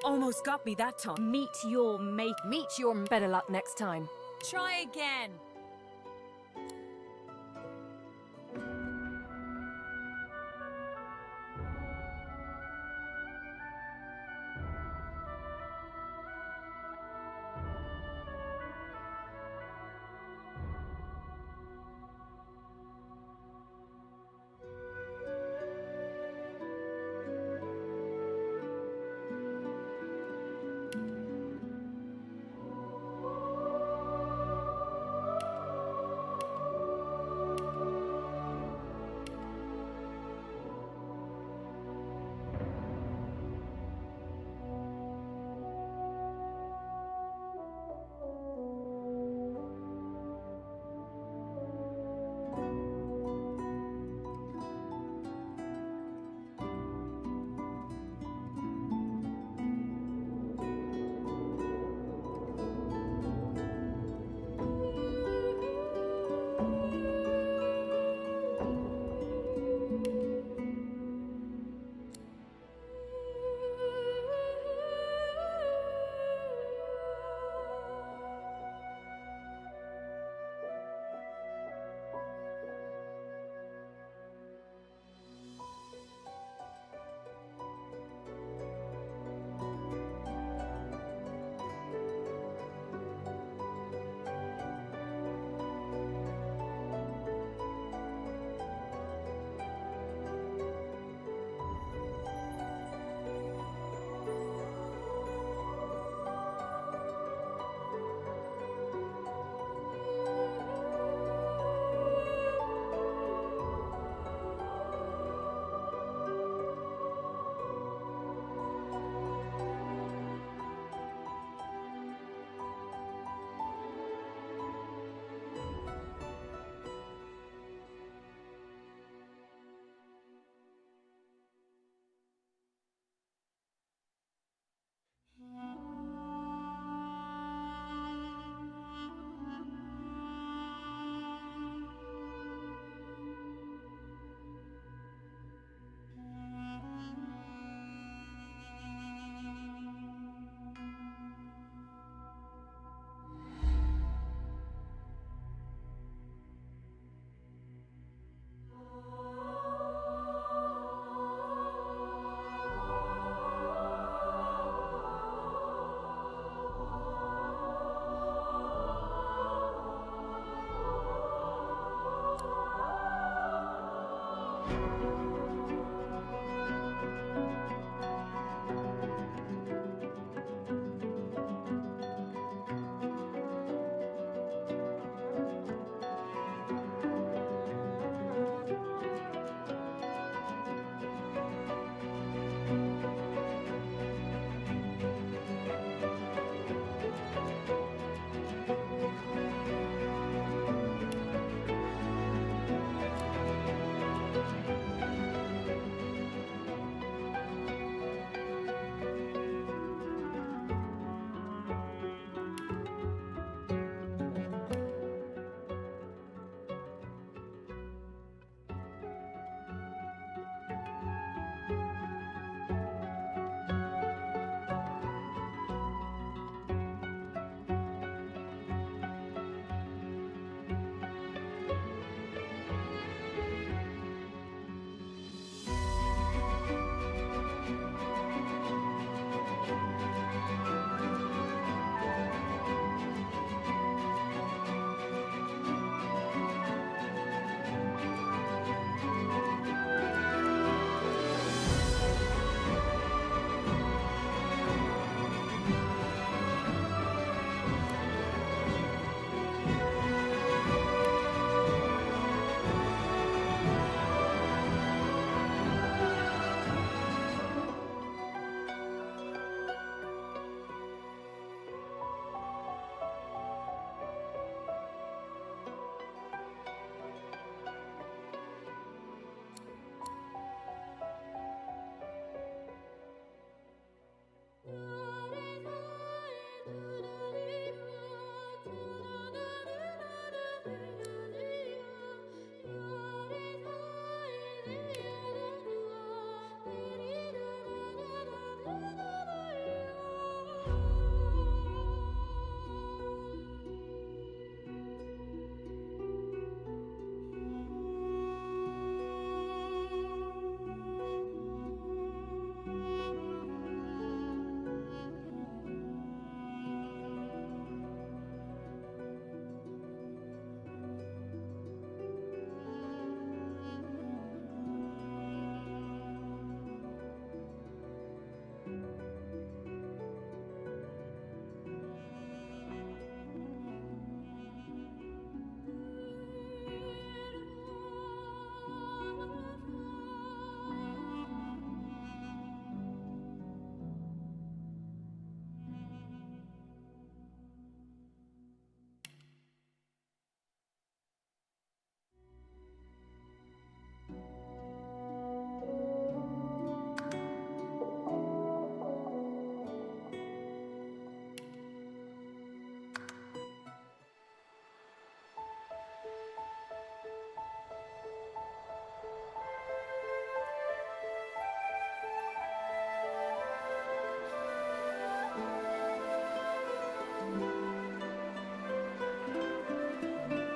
Almost got me that time. Meet your better luck next time. Try again.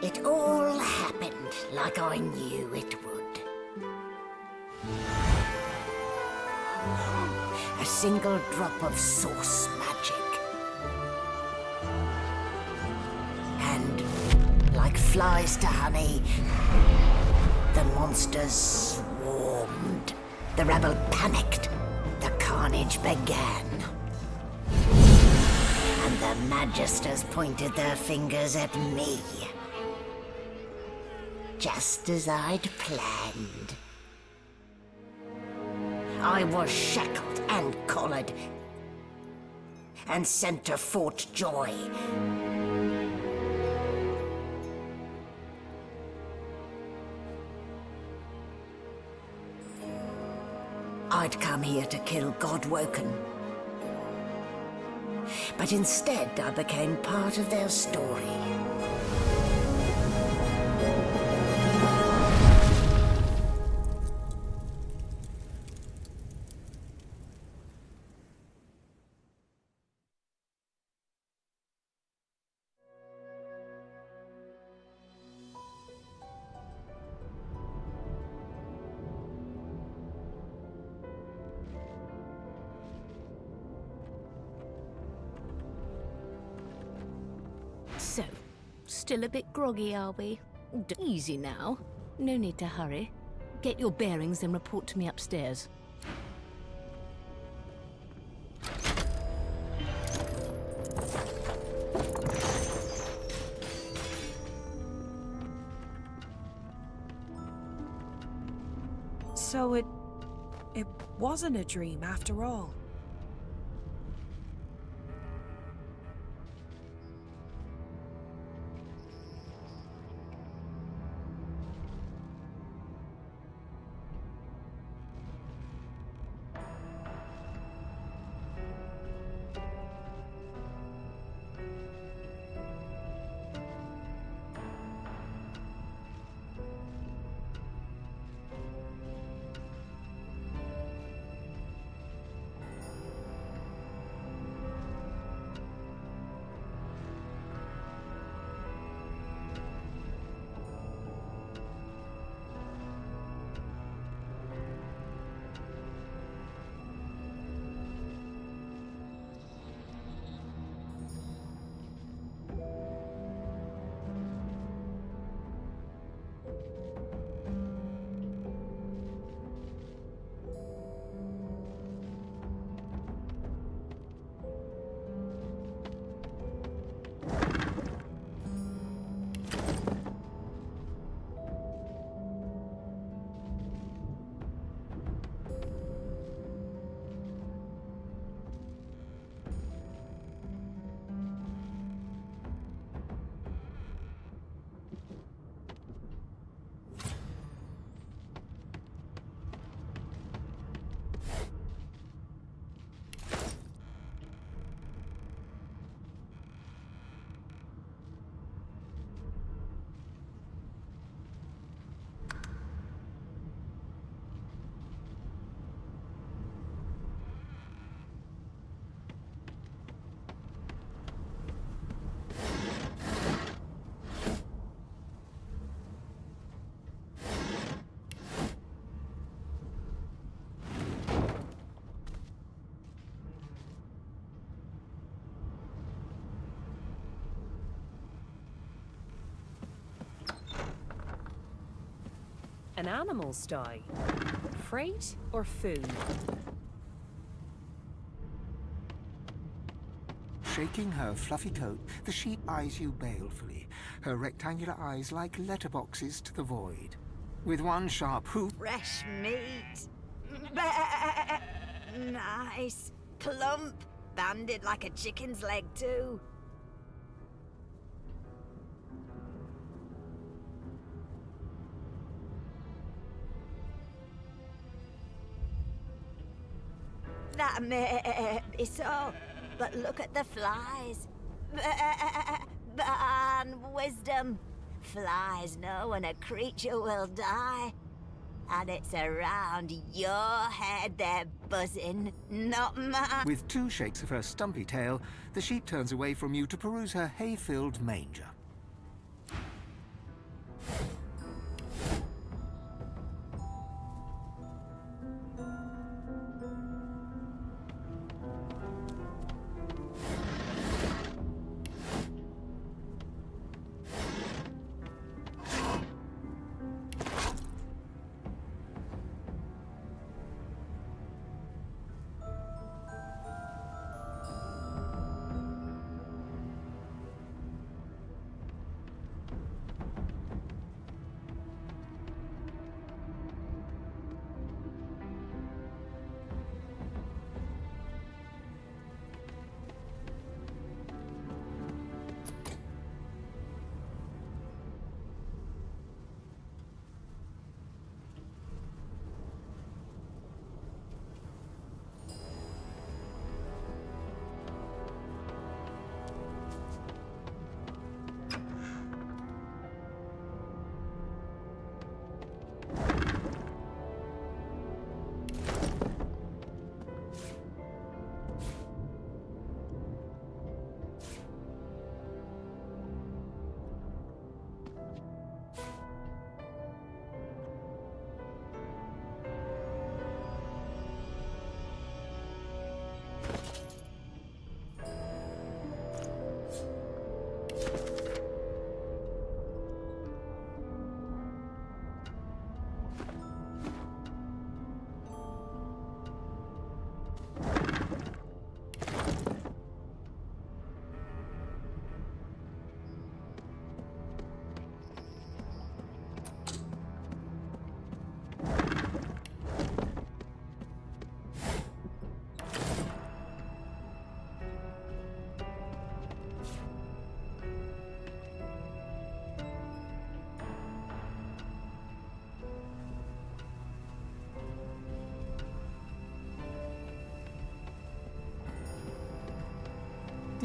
It all happened like I knew it would. A single drop of source magic. And, like flies to honey, the monsters swarmed. The rebel panicked. The carnage began. And the Magisters pointed their fingers at me. Just as I'd planned. I was shackled and collared, and sent to Fort Joy. I'd come here to kill Godwoken. But instead, I became part of their story. So, still a bit groggy, are we? Easy now. No need to hurry. Get your bearings and report to me upstairs. So it wasn't a dream after all. An animal sty. Freight or food? Shaking her fluffy coat, the sheep eyes you balefully, her rectangular eyes like letterboxes to the void. With one sharp hoop, Fresh meat. Nice. Plump. Banded like a chicken's leg, too. That may be so, but look at the flies. Ban wisdom. Flies know when a creature will die. And it's around your head they're buzzing, not mine. with two shakes of her stumpy tail, the sheep turns away from you to peruse her hay-filled manger.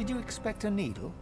Did you expect a needle?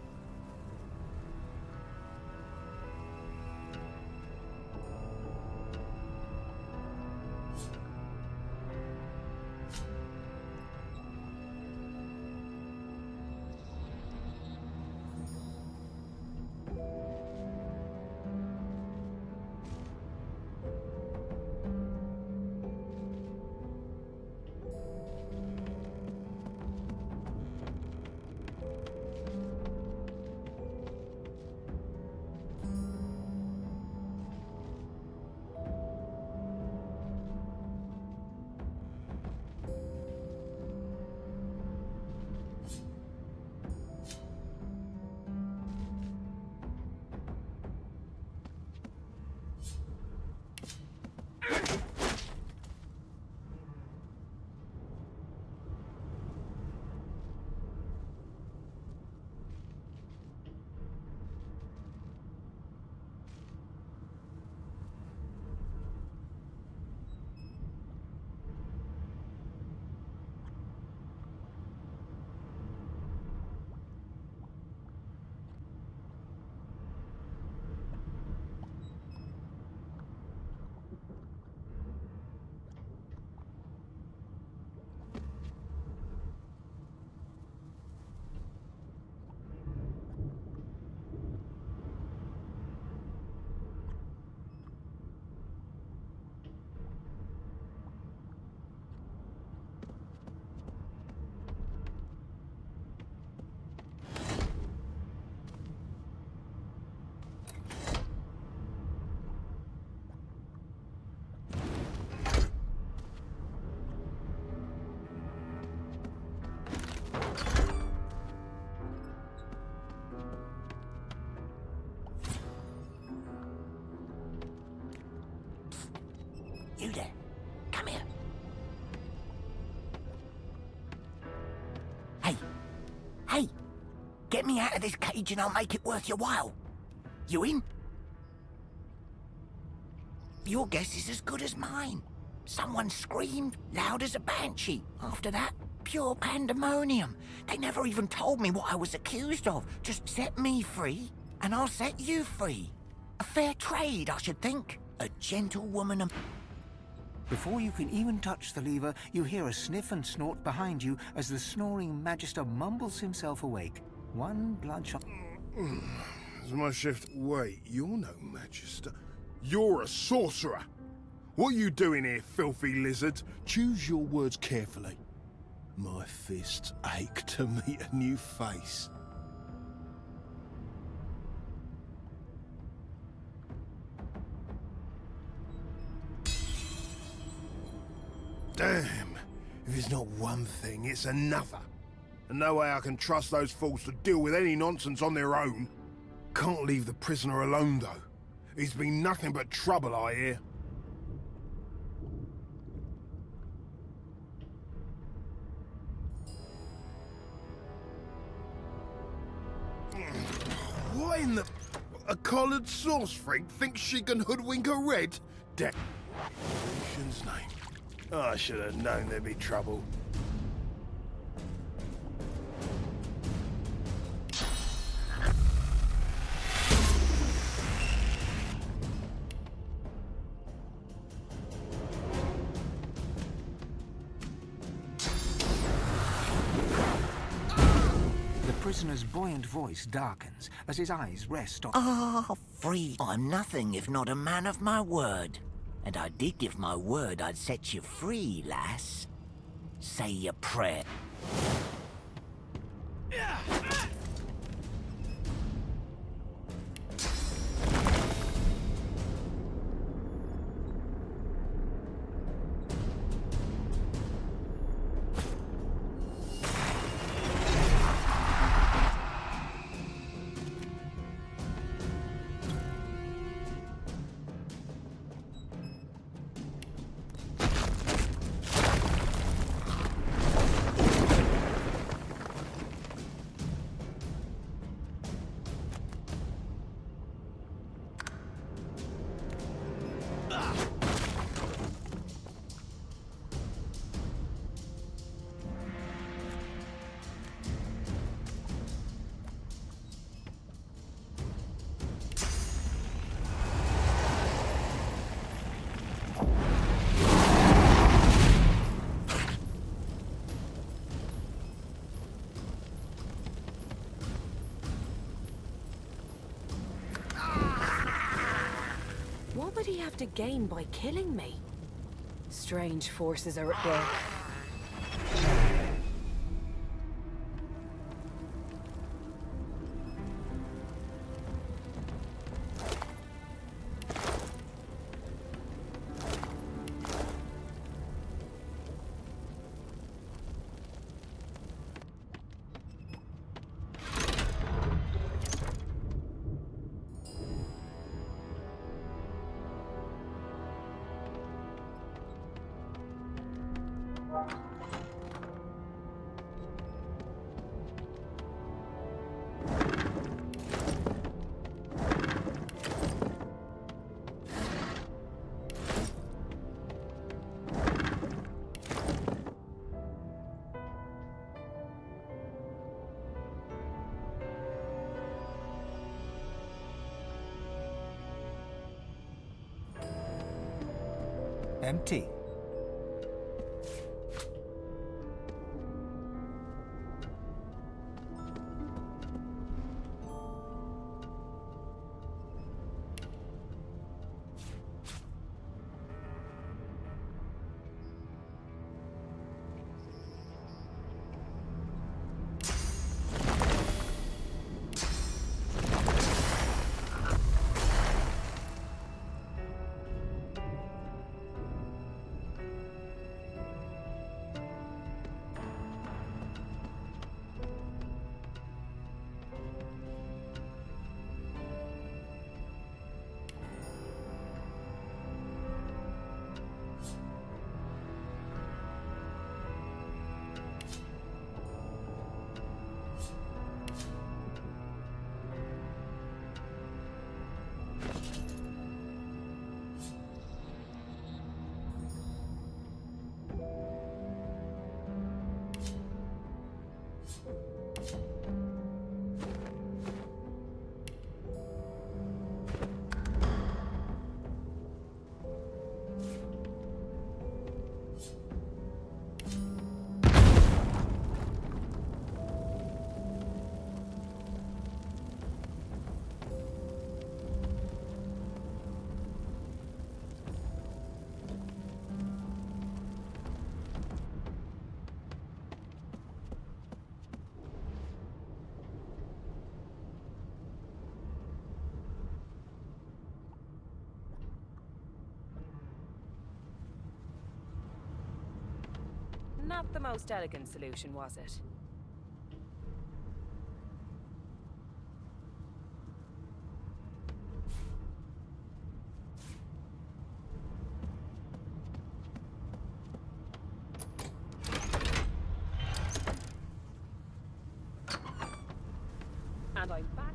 You there. Come here. Hey. Hey! Get me out of this cage and I'll make it worth your while. You in? Your guess is as good as mine. Someone screamed loud as a banshee. After that, pure pandemonium. They never even told me what I was accused of. Just set me free, and I'll set you free. A fair trade, I should think. A gentlewoman and... Before you can even touch the lever, you hear a sniff and snort behind you as the snoring Magister mumbles himself awake. One bloodshot... Is my shift... Wait, you're no Magister. You're a sorcerer. What are you doing here, filthy lizard? Choose your words carefully. My fists ache to meet a new face. Damn. If it's not one thing, it's another. And no way I can trust those fools to deal with any nonsense on their own. Can't leave the prisoner alone, though. He's been nothing but trouble, I hear. What in the... A collared sauce freak thinks she can hoodwink a red? Damnation's name. I should have known there'd be trouble. The prisoner's buoyant voice darkens as his eyes rest on... Ah, free. I'm nothing if not a man of my word. And I did give my word I'd set you free, lass. Say your prayer. What would he have to gain by killing me? Strange forces are at work. Empty. Not the most elegant solution, was it? And I'm back.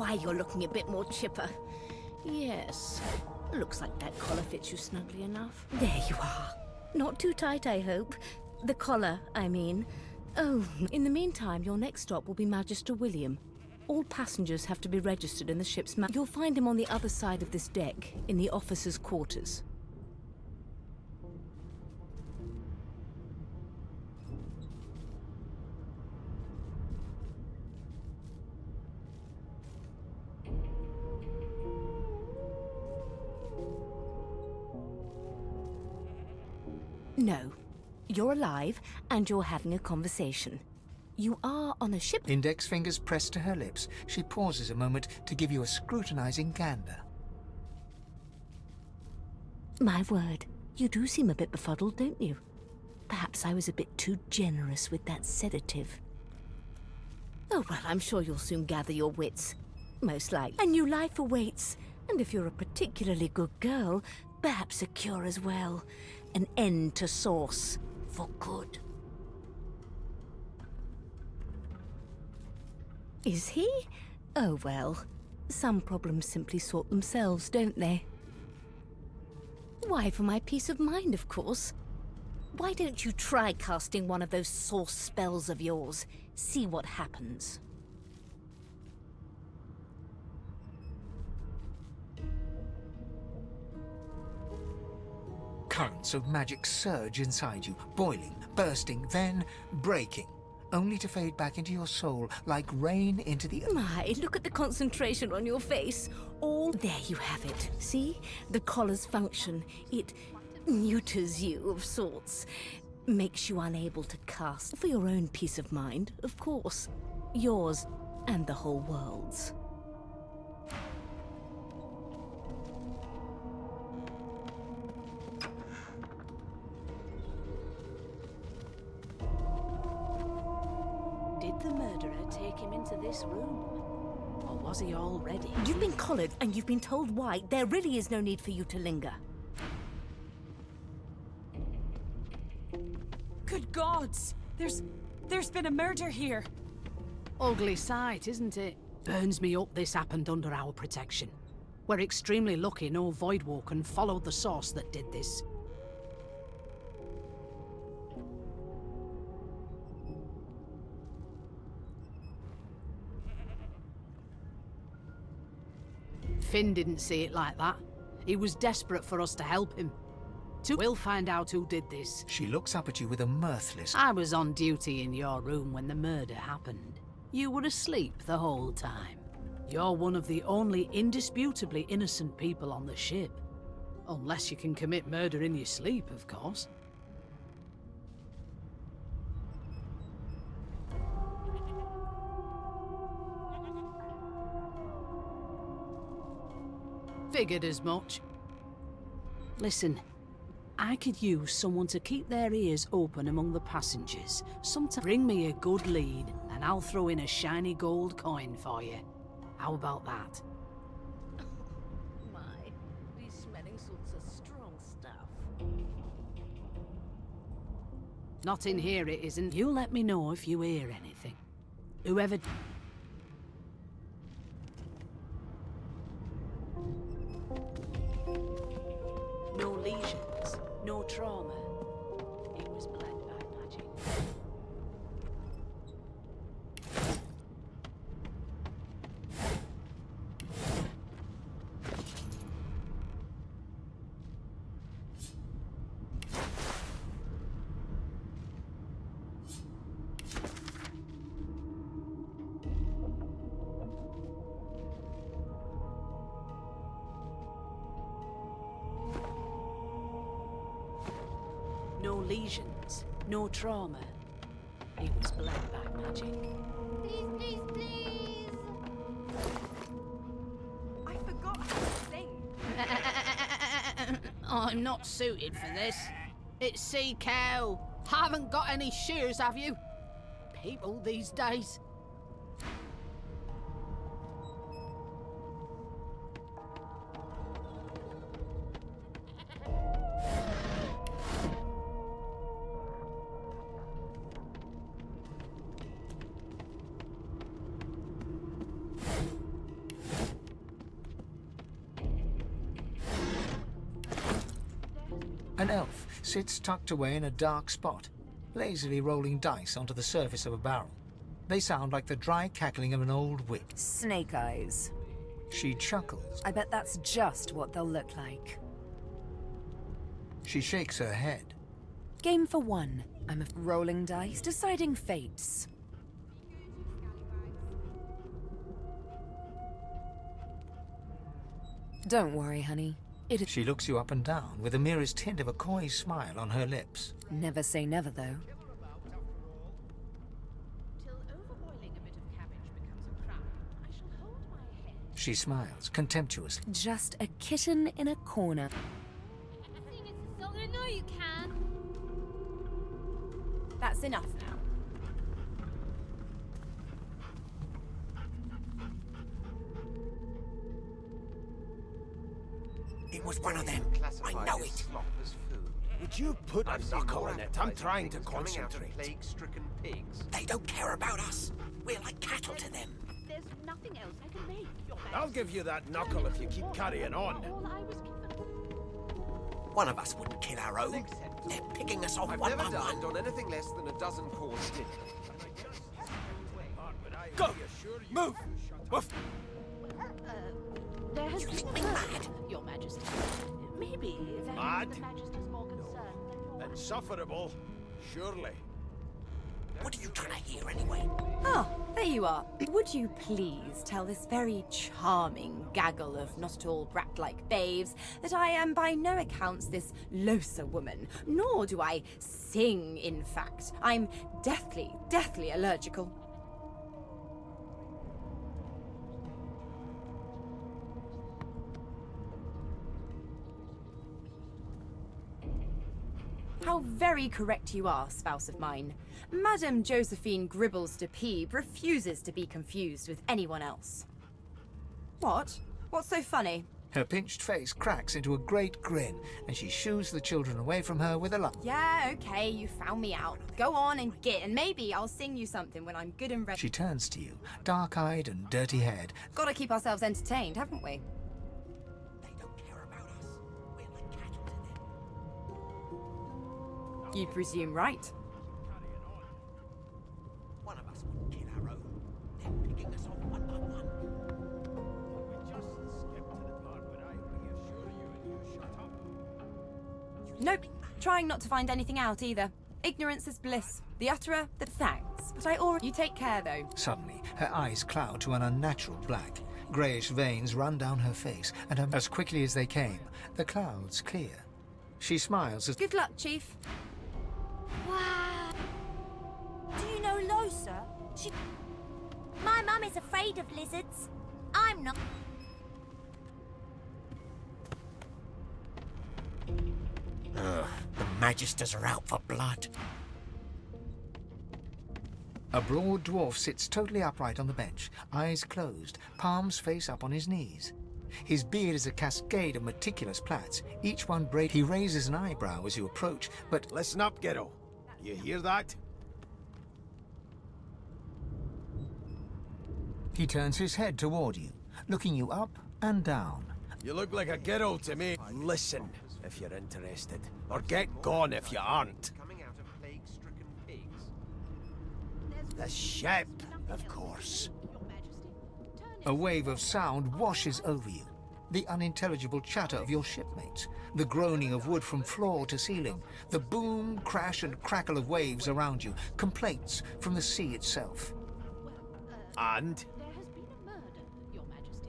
Why, you're looking a bit more chipper. Yes. Looks like that collar fits you snugly enough. There you are. Not too tight, I hope. The collar, I mean. Oh, in the meantime, your next stop will be Magister William. All passengers have to be registered in the ship's map. You'll find him on the other side of this deck, in the officers' quarters. No. You're alive, and you're having a conversation. You are on a ship. Index fingers pressed to her lips, she pauses a moment to give you a scrutinizing gander. My word, you do seem a bit befuddled, don't you? Perhaps I was a bit too generous with that sedative. Oh, well, I'm sure you'll soon gather your wits. Most likely. A new life awaits. And if you're a particularly good girl, perhaps a cure as well. An end to Source. For good. Is he? Oh, well. Some problems simply sort themselves, don't they? Why, for my peace of mind, of course. Why don't you try casting one of those Source spells of yours? See what happens. Currents of magic surge inside you, boiling, bursting, then breaking, only to fade back into your soul like rain into the... My, look at the concentration on your face. All... There you have it. See? The collar's function. It neuters you of sorts. Makes you unable to cast. For your own peace of mind, of course. Yours and the whole world's. Did the murderer take him into this room? Or was he already? You've been collared and you've been told why. There really is no need for you to linger. Good gods! There's been a murder here. Ugly sight, isn't it? Burns me up this happened under our protection. We're extremely lucky no Voidwoken followed the source that did this. Finn didn't see it like that. He was desperate for us to help him. We'll find out who did this. She looks up at you with a mirthless... I was on duty in your room when the murder happened. You were asleep the whole time. You're one of the only indisputably innocent people on the ship. Unless you can commit murder in your sleep, of course. Figured as much. Listen, I could use someone to keep their ears open among the passengers. Sometimes bring me a good lead, and I'll throw in a shiny gold coin for you. How about that? My, these smelling salts are strong stuff. Not in here, it isn't. You let me know if you hear anything. Whoever... No lesions, no trauma. It was bled by magic. No lesions, no trauma. He was bled by magic. Please, please, please! I forgot how to sing. I'm not suited for this. It's sea cow. Haven't got any shears, have you? People these days. An elf sits tucked away in a dark spot, lazily rolling dice onto the surface of a barrel. They sound like the dry cackling of an old whip. Snake eyes. She chuckles. I bet that's just what they'll look like. She shakes her head. Game for one. I'm rolling dice, deciding fates. Don't worry, honey. She looks you up and down with the merest hint of a coy smile on her lips. Never say never, though. She smiles contemptuously. Just a kitten in a corner. No, you can. That's enough now. It was one of them. I know it. Would you put a knuckle in it? I'm trying to concentrate. Plague-stricken pigs. They don't care about us. We're like cattle to them. There's nothing else I can make, Your I'll give you that knuckle if you keep carrying on. All I was given. One of us wouldn't kill our own. They're picking us off one by one. on anything less than a dozen calls dinner. Go! Move! Woof! There has You been think me a murder, mad? Your Majesty. Maybe that Mad? the Majesty's more concerned than your... Insufferable, surely. What are you trying to hear anyway? Ah, there you are. Would you please tell this very charming gaggle of not at all brat-like babes that I am by no accounts this Losa woman, nor do I sing, in fact. I'm deathly allergical. How very correct you are, spouse of mine. Madame Josephine Gribbles de Peeb refuses to be confused with anyone else. What? What's so funny? Her pinched face cracks into a great grin, and she shoos the children away from her with a laugh. Yeah, okay, you found me out. Go on and git, and maybe I'll sing you something when I'm good and ready. She turns to you, dark-eyed and dirty-haired. Gotta keep ourselves entertained, haven't we? They don't care about us. We're like cattle to them. You presume right. One of us wouldn't kill our own. They're picking us off one by one. Nope, trying not to find anything out either. Ignorance is bliss. The utterer, the thanks. But I already... You take care, though. Suddenly, her eyes cloud to an unnatural black. Greyish veins run down her face, and as quickly as they came, the clouds clear. She smiles as... Good luck, Chief. Wow. Do you know Losa? My mum is afraid of lizards. I'm not. Ugh, the Magisters are out for blood. A broad dwarf sits totally upright on the bench, eyes closed, palms face up on his knees. His beard is a cascade of meticulous plaits, each one braided. He raises an eyebrow as you approach, but... Listen up, Ghetto. You hear that? He turns his head toward you, looking you up and down. You look like a Ghetto to me. Listen, if you're interested. Or get gone if you aren't. Coming out of plague-stricken pigs. The ship, of course. Your Majesty. A wave of sound washes over you. The unintelligible chatter of your shipmates, the groaning of wood from floor to ceiling, the boom, crash and crackle of waves around you, complaints from the sea itself. And? There has been a murder, Your Majesty.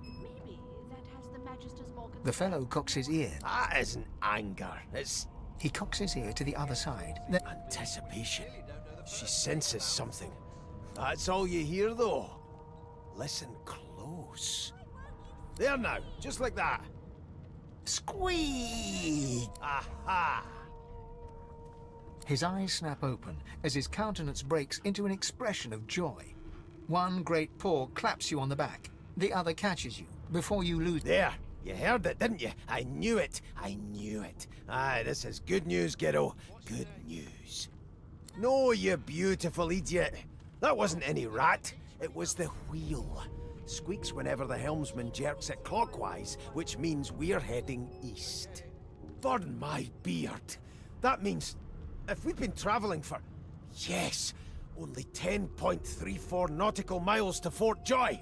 Maybe that has the Majesty's more concerned. The fellow cocks his ear. That isn't anger. It's He cocks his ear to the other side. Then anticipation. She senses something. That's all you hear, though. Listen close. There now, just like that. squeak! Aha! His eyes snap open as his countenance breaks into an expression of joy. One great paw claps you on the back. The other catches you before you lose. There! You heard it, didn't you? I knew it! I knew it! Aye, this is good news, Ghetto. Good news. No, you beautiful idiot. That wasn't any rat. It was the wheel. Squeaks whenever the helmsman jerks it clockwise, which means we're heading east. Burn my beard. That means if we've been travelling for, yes, only 10.34 nautical miles to Fort Joy.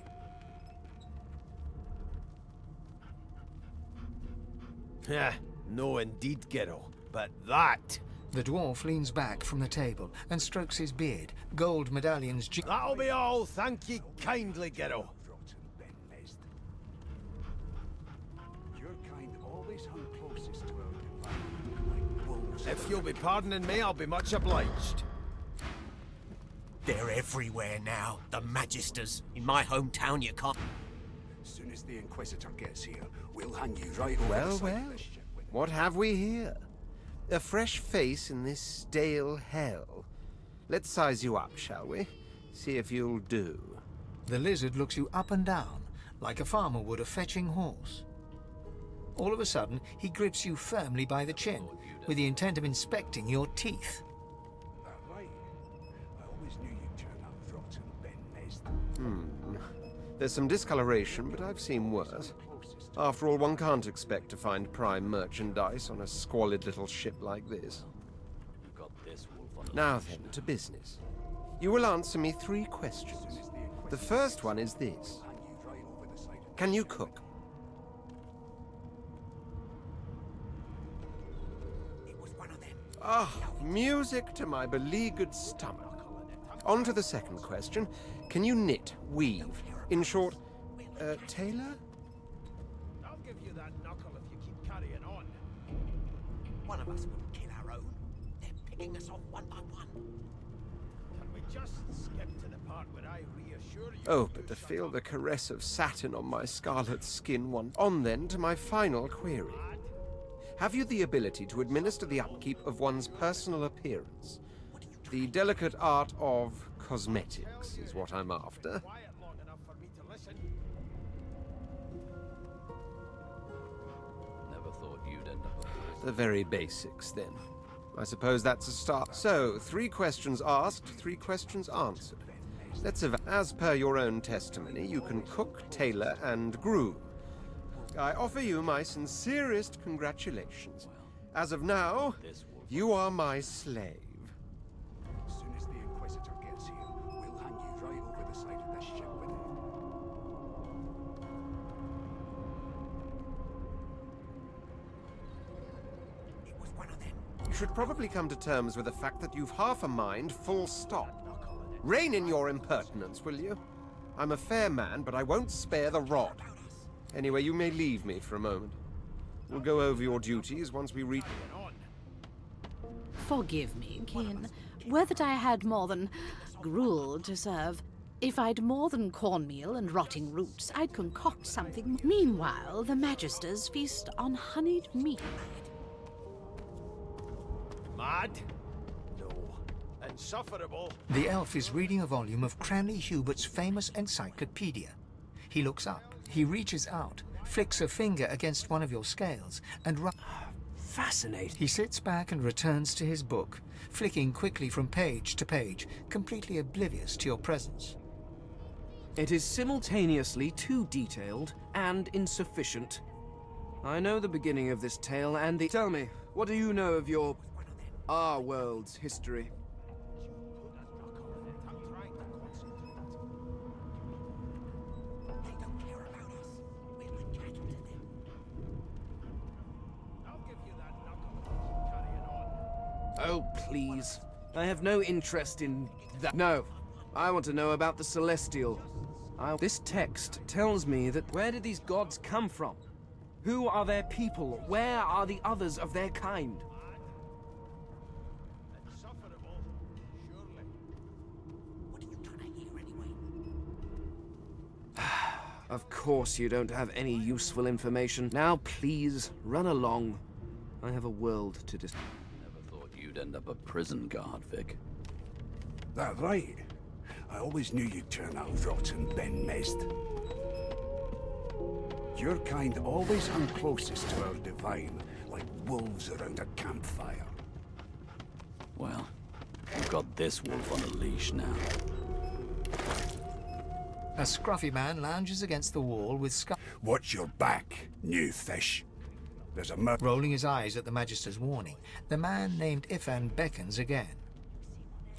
Yeah, no indeed, Gero. But that... The dwarf leans back from the table and strokes his beard. Gold medallions... That'll be all. Thank ye kindly, Gero. If you'll be pardoning me, I'll be much obliged. They're everywhere now, the Magisters. In my hometown, you can't... As soon as the Inquisitor gets here, we'll hang you right over Well, the side well. of this ship. What have we here? A fresh face in this stale hell. Let's size you up, shall we? See if you'll do. The lizard looks you up and down, like a farmer would a fetching horse. All of a sudden, he grips you firmly by the chin, with the intent of inspecting your teeth. That right? I always knew you'd turn out rotten, Ben Mesd. There's some discoloration, but I've seen worse. After all, one can't expect to find prime merchandise on a squalid little ship like this. Now then, to business. You will answer me 3 questions. The first one is this. Can you cook? Ah, music to my beleaguered stomach. On to the second question. Can you knit, weave? In short, tailor? I'll give you that knuckle if you keep carrying on. One of us wouldn't kill our own. They're picking us off one by one. Can we just skip to the part where I reassure you? Oh, but to feel the caress of satin on my scarlet skin one. On then to my final query. Have you the ability to administer the upkeep of one's personal appearance? The delicate art of cosmetics is what I'm after. Never thought you'd end up The very basics, then. I suppose that's a start. So, 3 questions asked, 3 questions answered. Let's as per your own testimony, you can cook, tailor, and groom. I offer you my sincerest congratulations. As of now, you are my slave. As soon as the Inquisitor gets here, we'll hang you right over the side of this ship with him. It was one of them. You should probably come to terms with the fact that you've half a mind, full stop. Rein in your impertinence, will you? I'm a fair man, but I won't spare the rod. Anyway, you may leave me for a moment. We'll go over your duties once we reach... Forgive me, kin. Were that I had more than gruel to serve. If I'd more than cornmeal and rotting roots, I'd concoct something. Meanwhile, the Magisters feast on honeyed meat. Mad? No. Insufferable? The elf is reading a volume of Cranley Hubert's famous encyclopedia. He looks up. He reaches out, flicks a finger against one of your scales, and Fascinating. He sits back and returns to his book, flicking quickly from page to page, completely oblivious to your presence. It is simultaneously too detailed and insufficient. I know the beginning of this tale and the... Tell me, what do you know of our world's history? Oh, please. I have no interest in that. No. I want to know about the Celestial. This text tells me that... Where did these gods come from? Who are their people? Where are the others of their kind? Of course you don't have any useful information. Now, please, run along. I have a world to discuss. You'd end up a prison guard, Vic. That right? I always knew you'd turn out rotten, Ben Mesd. Your kind always hung closest to our divine, like wolves around a campfire. Well, we've got this wolf on a leash now. A scruffy man lounges against the wall with Watch your back, new fish. There's a Rolling his eyes at the Magister's warning, the man named Ifan beckons again.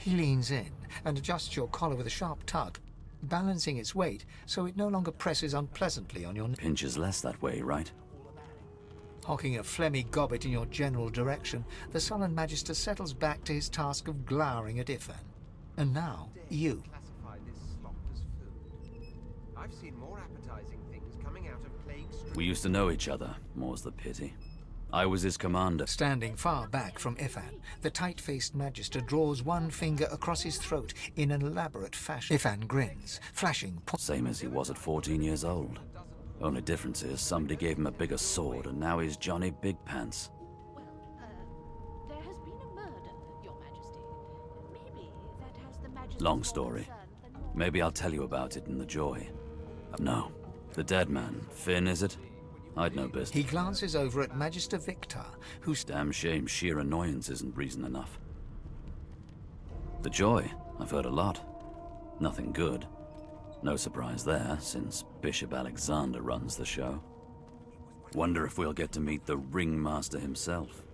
He leans in and adjusts your collar with a sharp tug, balancing its weight so it no longer presses unpleasantly on your neck. Pinches less that way, right? Hocking a phlegmy gobbet in your general direction, the sullen Magister settles back to his task of glowering at Ifan. And now, you. I've seen more appetizing things coming out of Plague Street. We used to know each other, more's the pity. I was his commander. Standing far back from Ifan, the tight-faced Magister draws one finger across his throat in an elaborate fashion. Ifan grins, flashing. Same as he was at 14 years old. Only difference is somebody gave him a bigger sword, and now he's Johnny Big Pants. There has been a murder, Your Majesty. Maybe that has the Majesty's Long story. Maybe I'll tell you about it in the Joy. No. The dead man. Finn, is it? I'd no business. He glances over at Magister Victor, who's... Damn shame sheer annoyance isn't reason enough. The Joy. I've heard a lot. Nothing good. No surprise there, since Bishop Alexander runs the show. Wonder if we'll get to meet the Ringmaster himself.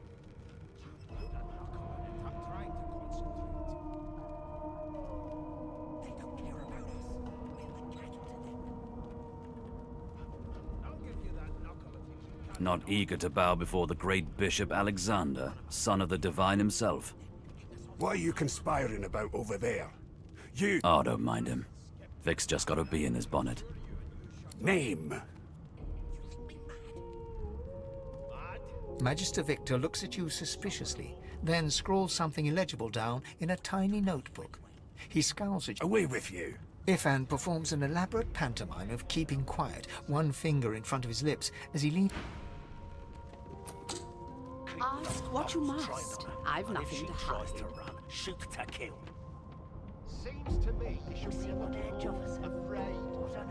Not eager to bow before the great Bishop Alexander, son of the Divine himself. What are you conspiring about over there? You... Oh, don't mind him. Vic's just got a bee in his bonnet. Name. Magister Victor looks at you suspiciously, then scrawls something illegible down in a tiny notebook. He scowls at you. Away with you. Ifan performs an elaborate pantomime of keeping quiet, one finger in front of his lips, as he leans... Ask what you must. I've nothing to hide. Shoot to kill. Seems to me you should be on edge of us, afraid.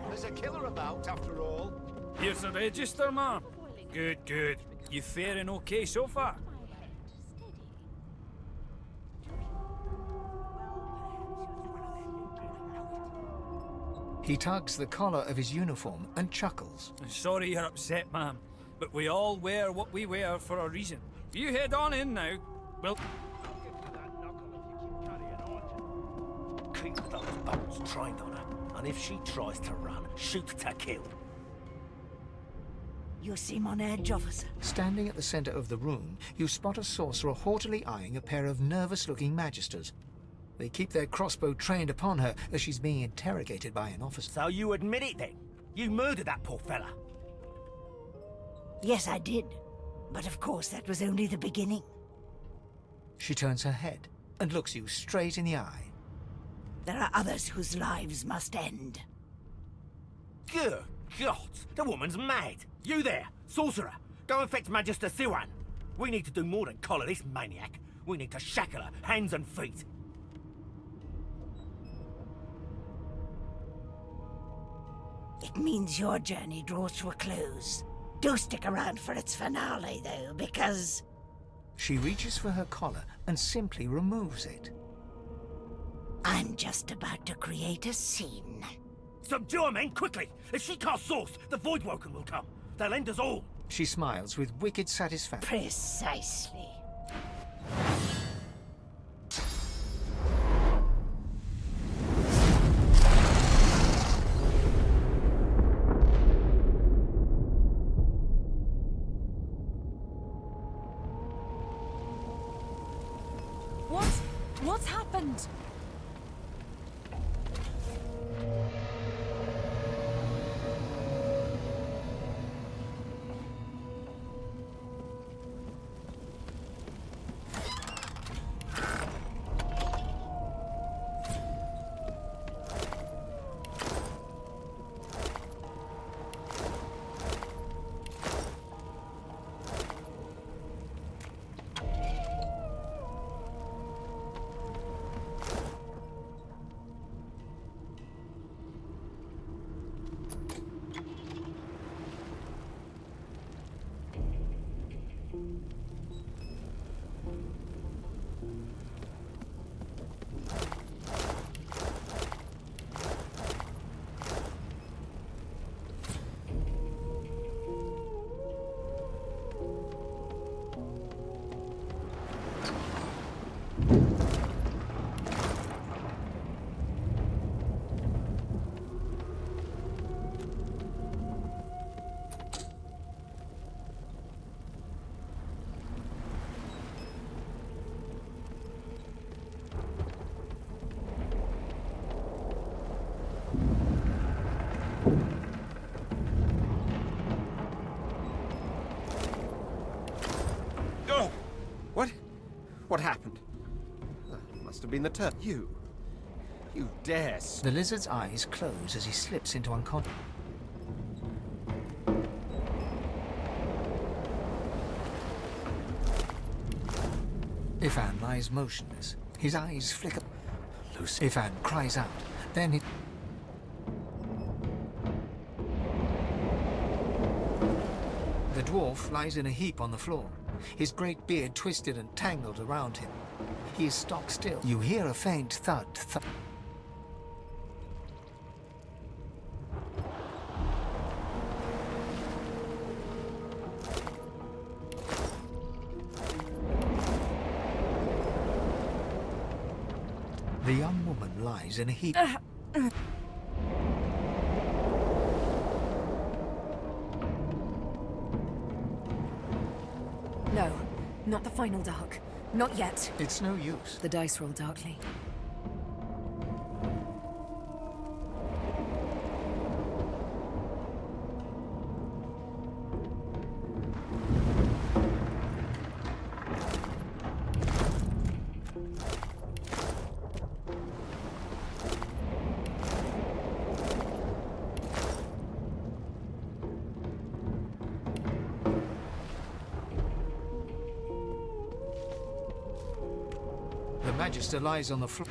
There's a killer about, after all. Here's the register, ma'am. Good, good. You faring okay so far? He tugs the collar of his uniform and chuckles. Sorry you're upset, ma'am, but we all wear what we wear for a reason. You head on in now. Well... Keep those bolts trained on her, and if she tries to run, shoot to kill. You seem on edge, officer. Standing at the center of the room, you spot a sorcerer haughtily eyeing a pair of nervous-looking magisters. They keep their crossbow trained upon her as she's being interrogated by an officer. So you admit it then? You murdered that poor fella? Yes, I did. But of course, that was only the beginning. She turns her head and looks you straight in the eye. There are others whose lives must end. Good God! The woman's mad! You there, sorcerer! Go and fetch Magister Siwan! We need to do more than collar this maniac. We need to shackle her, hands and feet. It means your journey draws to a close. Do stick around for its finale, though, because... She reaches for her collar and simply removes it. I'm just about to create a scene. Subdue her, men, quickly! If she casts Source, the Voidwoken will come. They'll end us all. She smiles with wicked satisfaction. Precisely. What's happened? been the turn. You dare... The lizard's eyes close as he slips into unconscious. Ifan lies motionless. His eyes flicker. Lucy. Ifan cries out. Then he... The dwarf lies in a heap on the floor, his great beard twisted and tangled around him. He is stock still. You hear a faint thud. The young woman lies in a heap. No, not the final dark. Not yet. It's no use. The dice roll darkly. The Magister lies on the floor.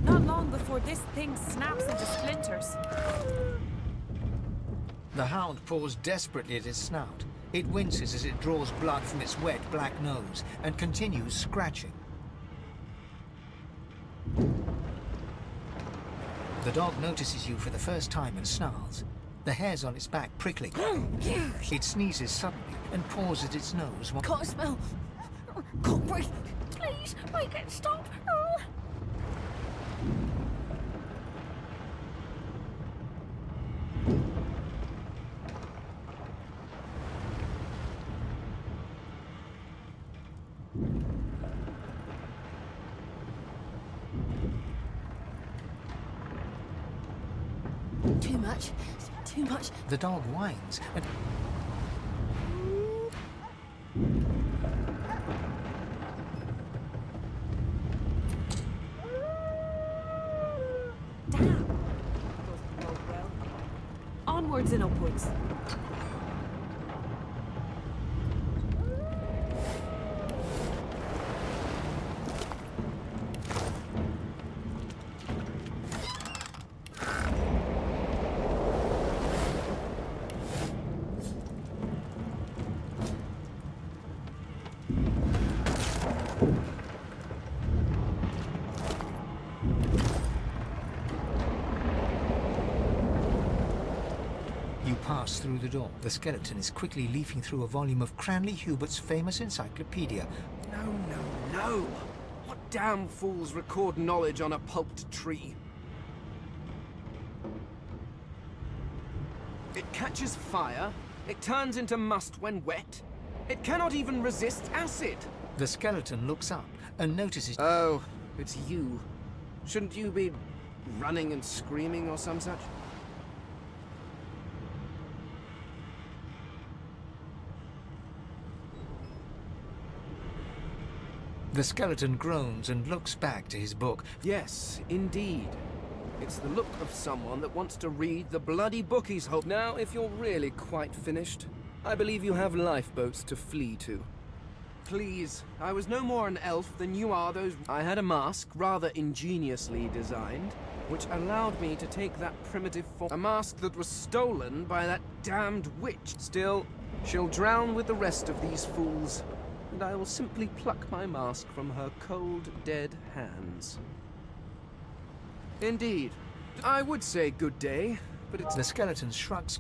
Not long before this thing snaps into splinters. The hound paws desperately at its snout. It winces as it draws blood from its wet black nose and continues scratching. The dog notices you for the first time and snarls. The hairs on its back prickling. It sneezes suddenly and paws at its nose. Can't smell. Can't breathe. Please, make it stop. Too much. Too much. The dog whines and... Onwards and upwards. You pass through the door. The skeleton is quickly leafing through a volume of Cranley Hubert's famous encyclopedia. No! What damn fools record knowledge on a pulped tree? It catches fire, it turns into must when wet, it cannot even resist acid! The skeleton looks up and notices... Oh, it's you. Shouldn't you be running and screaming or some such? The skeleton groans and looks back to his book. Yes, indeed. It's the look of someone that wants to read the bloody book he's holding. Now, if you're really quite finished, I believe you have lifeboats to flee to. Please, I was no more an elf than you are those... I had a mask, rather ingeniously designed, which allowed me to take that primitive form. A mask that was stolen by that damned witch. Still, she'll drown with the rest of these fools, and I will simply pluck my mask from her cold, dead hands. Indeed. I would say good day, but it's... The skeleton shrugs.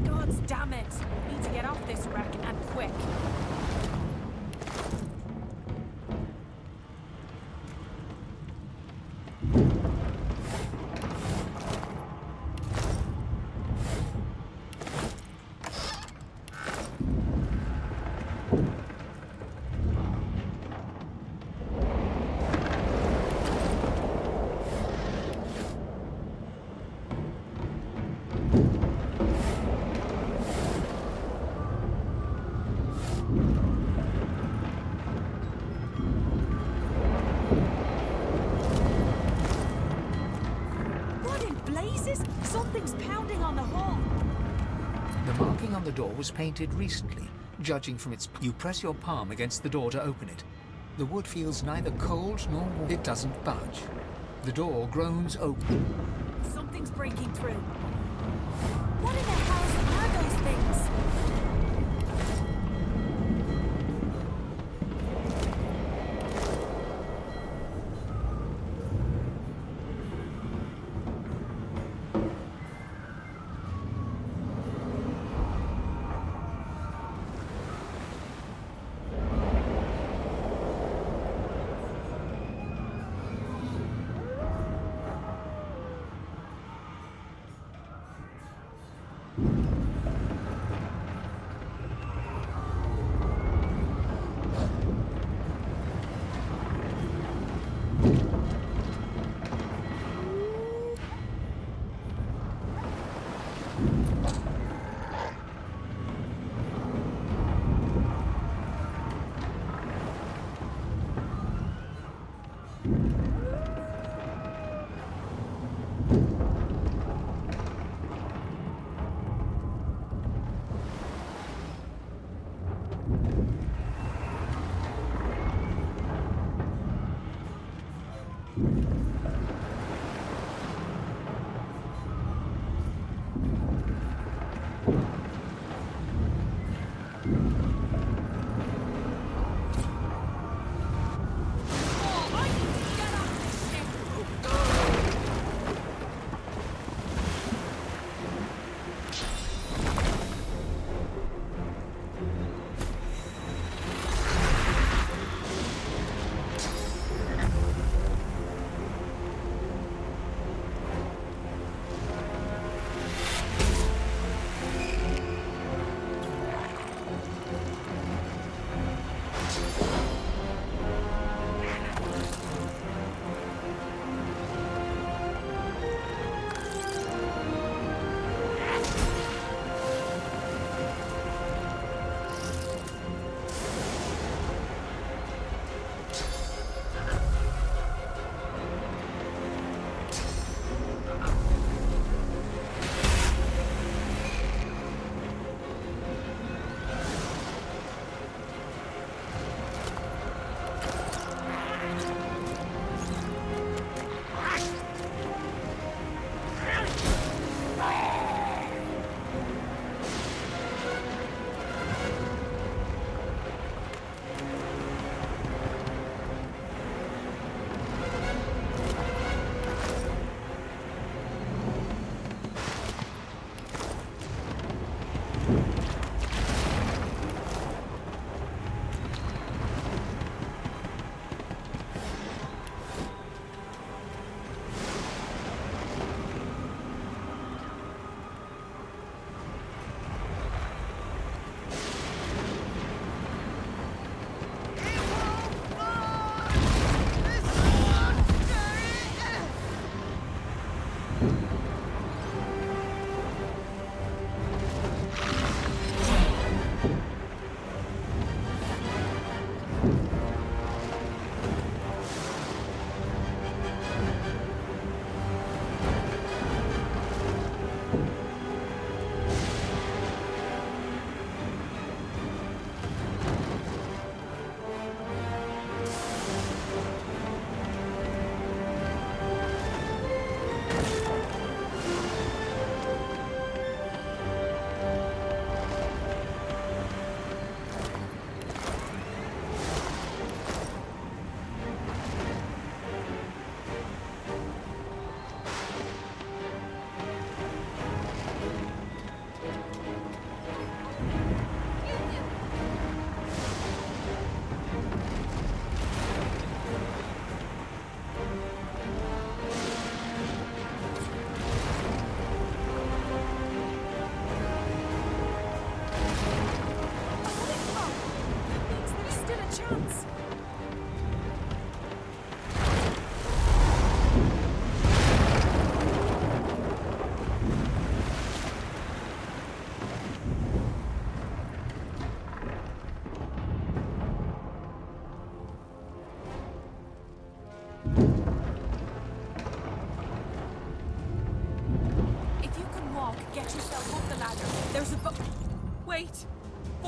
God damn it! Need to get off this wreck and quick. Something's pounding on the wall. The marking on the door was painted recently. Judging from its... You press your palm against the door to open it. The wood feels neither cold nor warm. It doesn't budge. The door groans open. Something's breaking through. What in the hell are those things?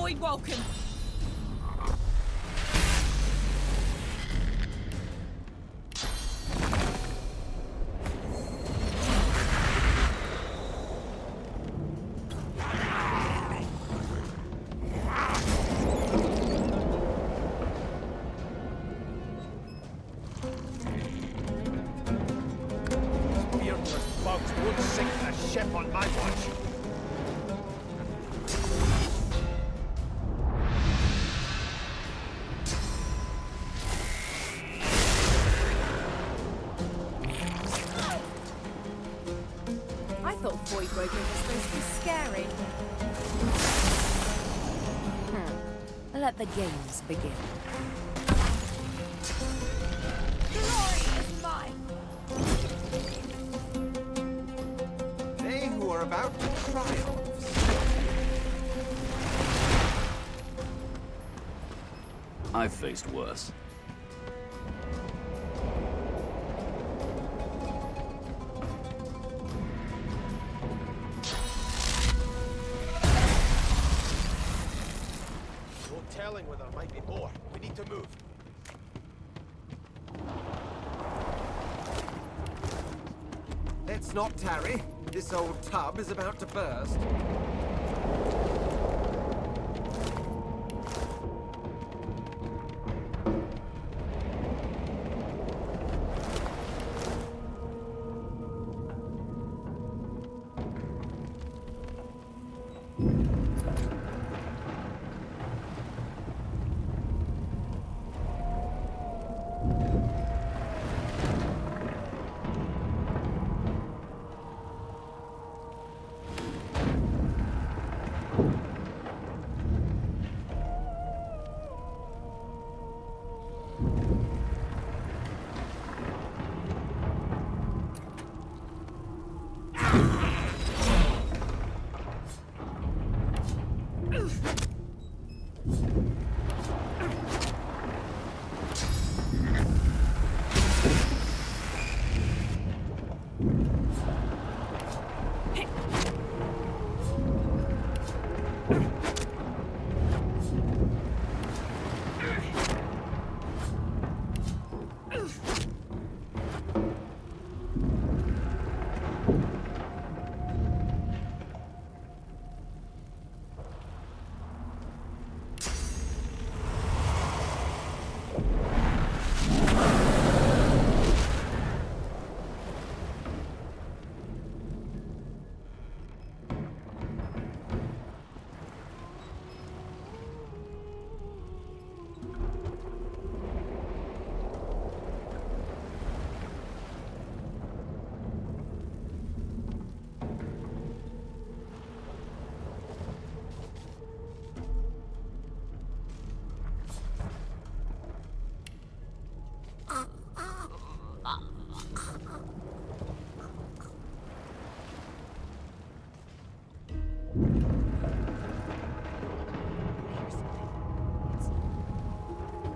Void Welcome! Beardless bugs won't sink a ship on my watch. I thought Void Broker was supposed to be scary. Let the games begin. Glory is mine! They who are about to triumph. I've faced worse. No telling whether there might be more. We need to move. Let's not tarry. This old tub is about to burst.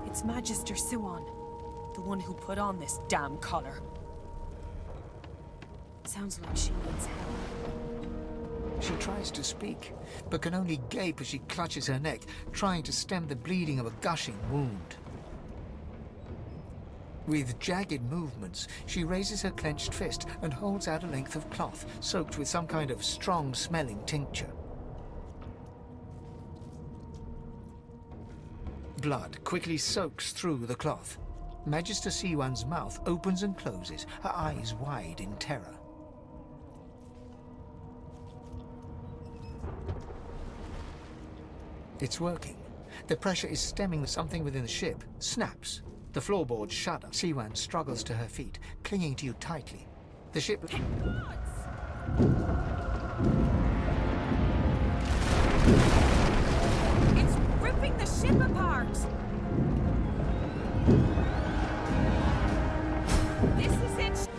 It's Magister Siwan, the one who put on this damn collar. Sounds like she needs help. She tries to speak, but can only gape as she clutches her neck, trying to stem the bleeding of a gushing wound. With jagged movements, she raises her clenched fist and holds out a length of cloth, soaked with some kind of strong-smelling tincture. Blood quickly soaks through the cloth. Magister Siwan's mouth opens and closes, her eyes wide in terror. It's working. The pressure is stemming something within the ship. Snaps. The floorboards shudder. Siwan struggles to her feet, clinging to you tightly. The ship... It's ripping the ship apart! This is it!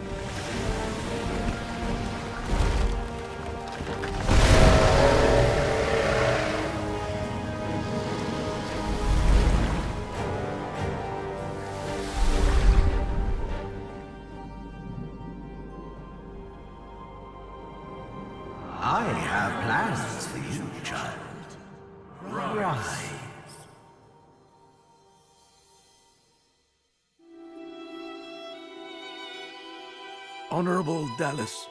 I have plans for you, child. Rise. Honorable Dallas,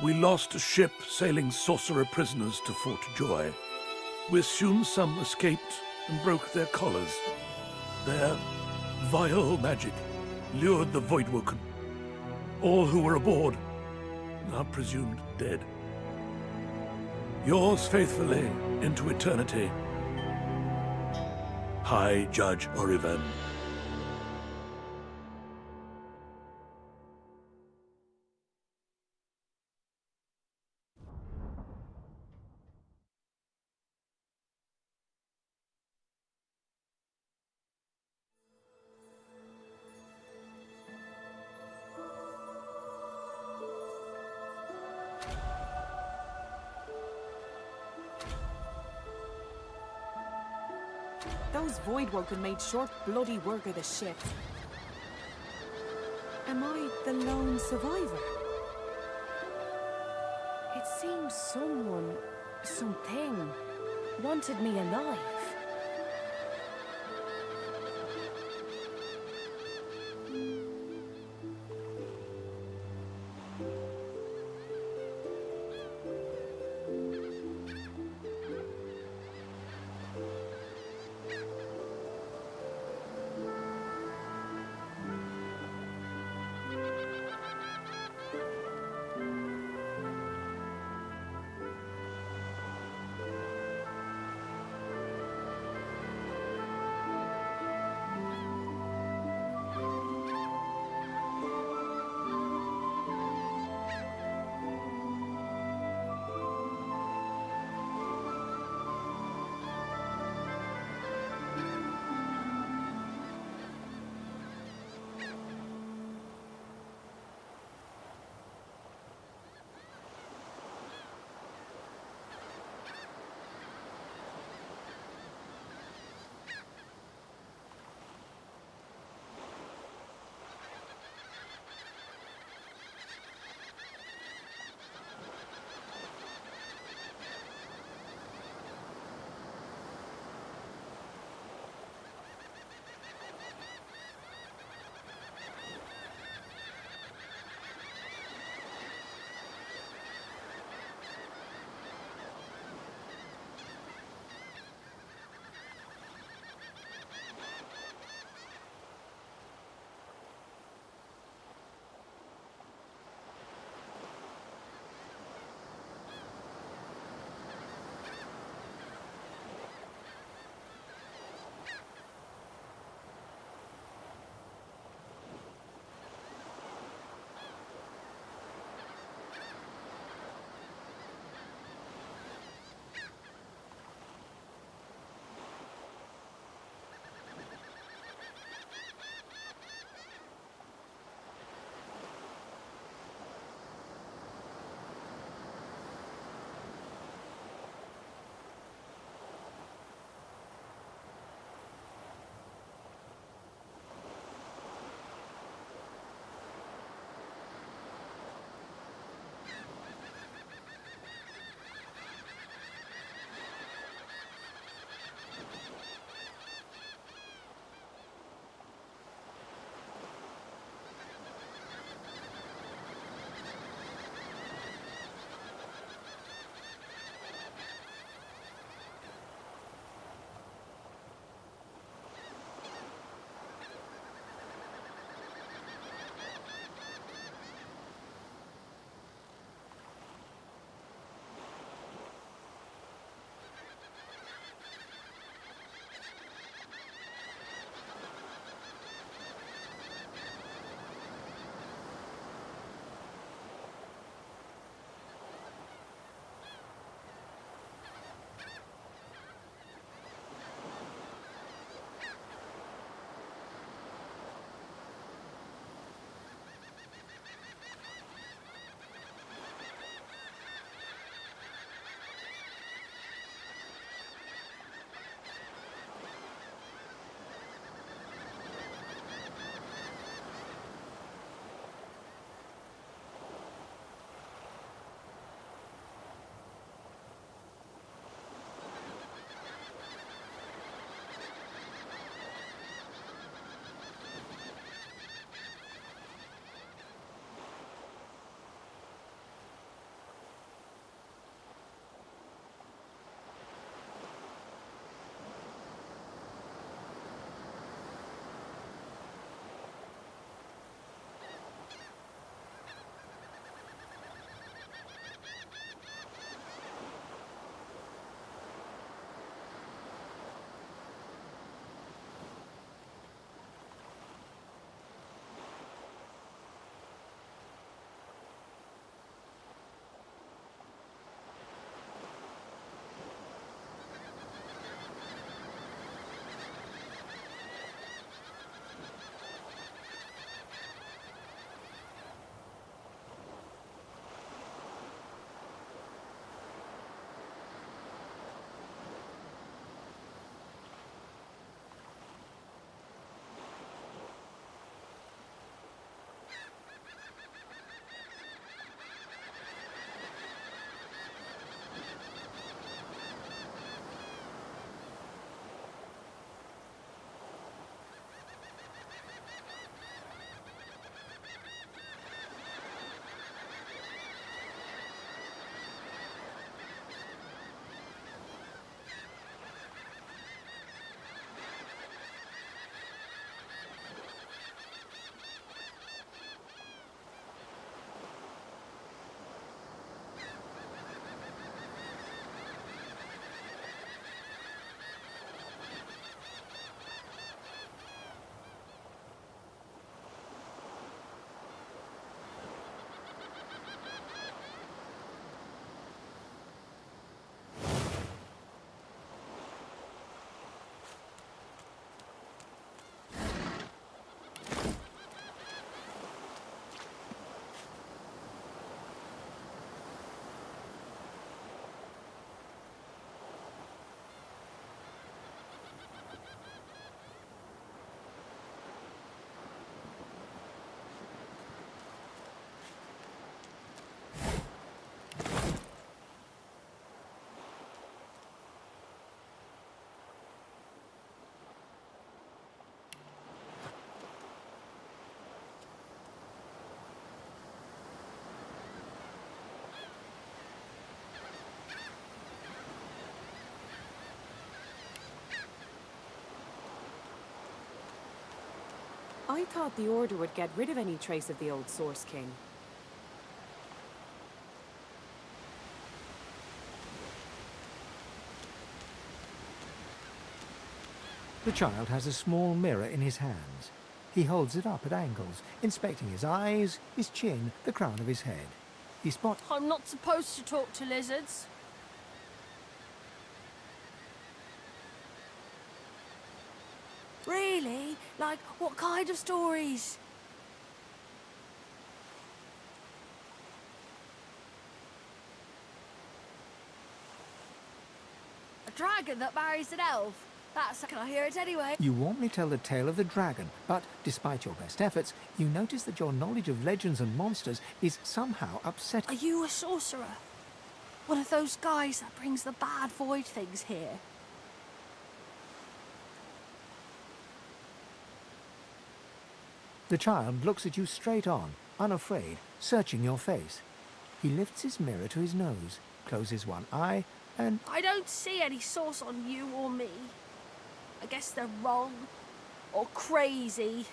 we lost a ship sailing sorcerer prisoners to Fort Joy. We assume some escaped and broke their collars. Their vile magic lured the Voidwoken. All who were aboard are presumed dead. Yours faithfully into eternity, High Judge Oriven. Those Voidwoken made short bloody work of the ship. Am I the lone survivor? It seems something, wanted me alive. I thought the Order would get rid of any trace of the old Source King. The child has a small mirror in his hands. He holds it up at angles, inspecting his eyes, his chin, the crown of his head. He spots... I'm not supposed to talk to lizards. Really? Like, what kind of stories? A dragon that marries an elf? That's... Can I hear it anyway? You warmly tell the tale of the dragon, but despite your best efforts, you notice that your knowledge of legends and monsters is somehow upsetting. Are you a sorcerer? One of those guys that brings the bad void things here? The child looks at you straight on, unafraid, searching your face. He lifts his mirror to his nose, closes one eye, and... I don't see any source on you or me. I guess they're wrong. Or crazy.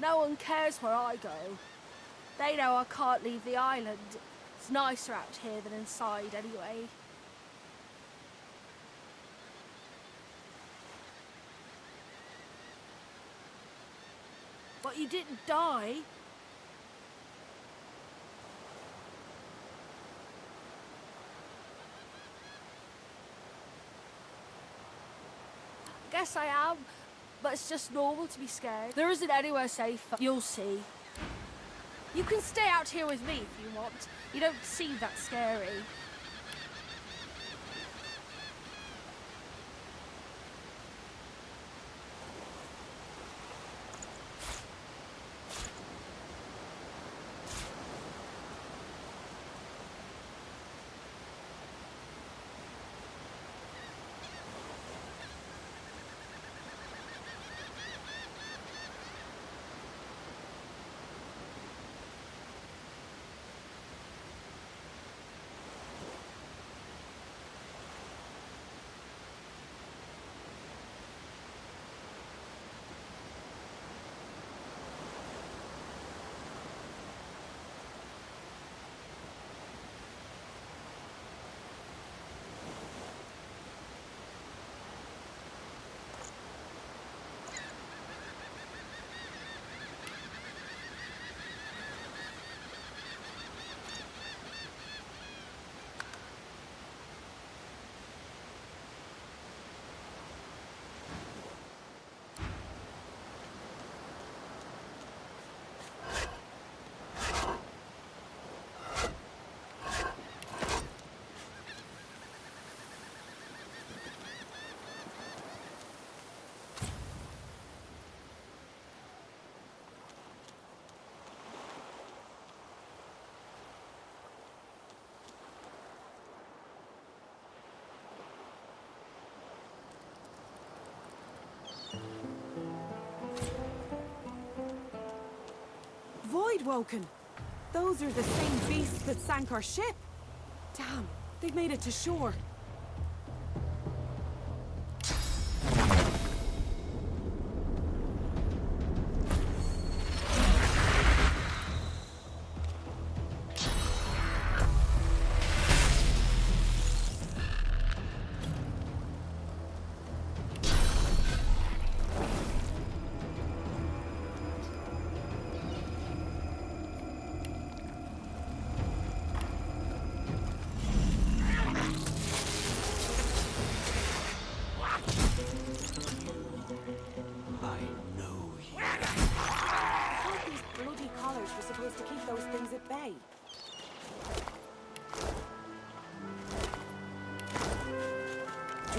No one cares where I go. They know I can't leave the island. It's nicer out here than inside anyway. But you didn't die. Guess I am, but it's just normal to be scared. There isn't anywhere safe. You'll see. You can stay out here with me if you want. You don't seem that scary. Voidwoken! Those are the same beasts that sank our ship! Damn, they've made it to shore.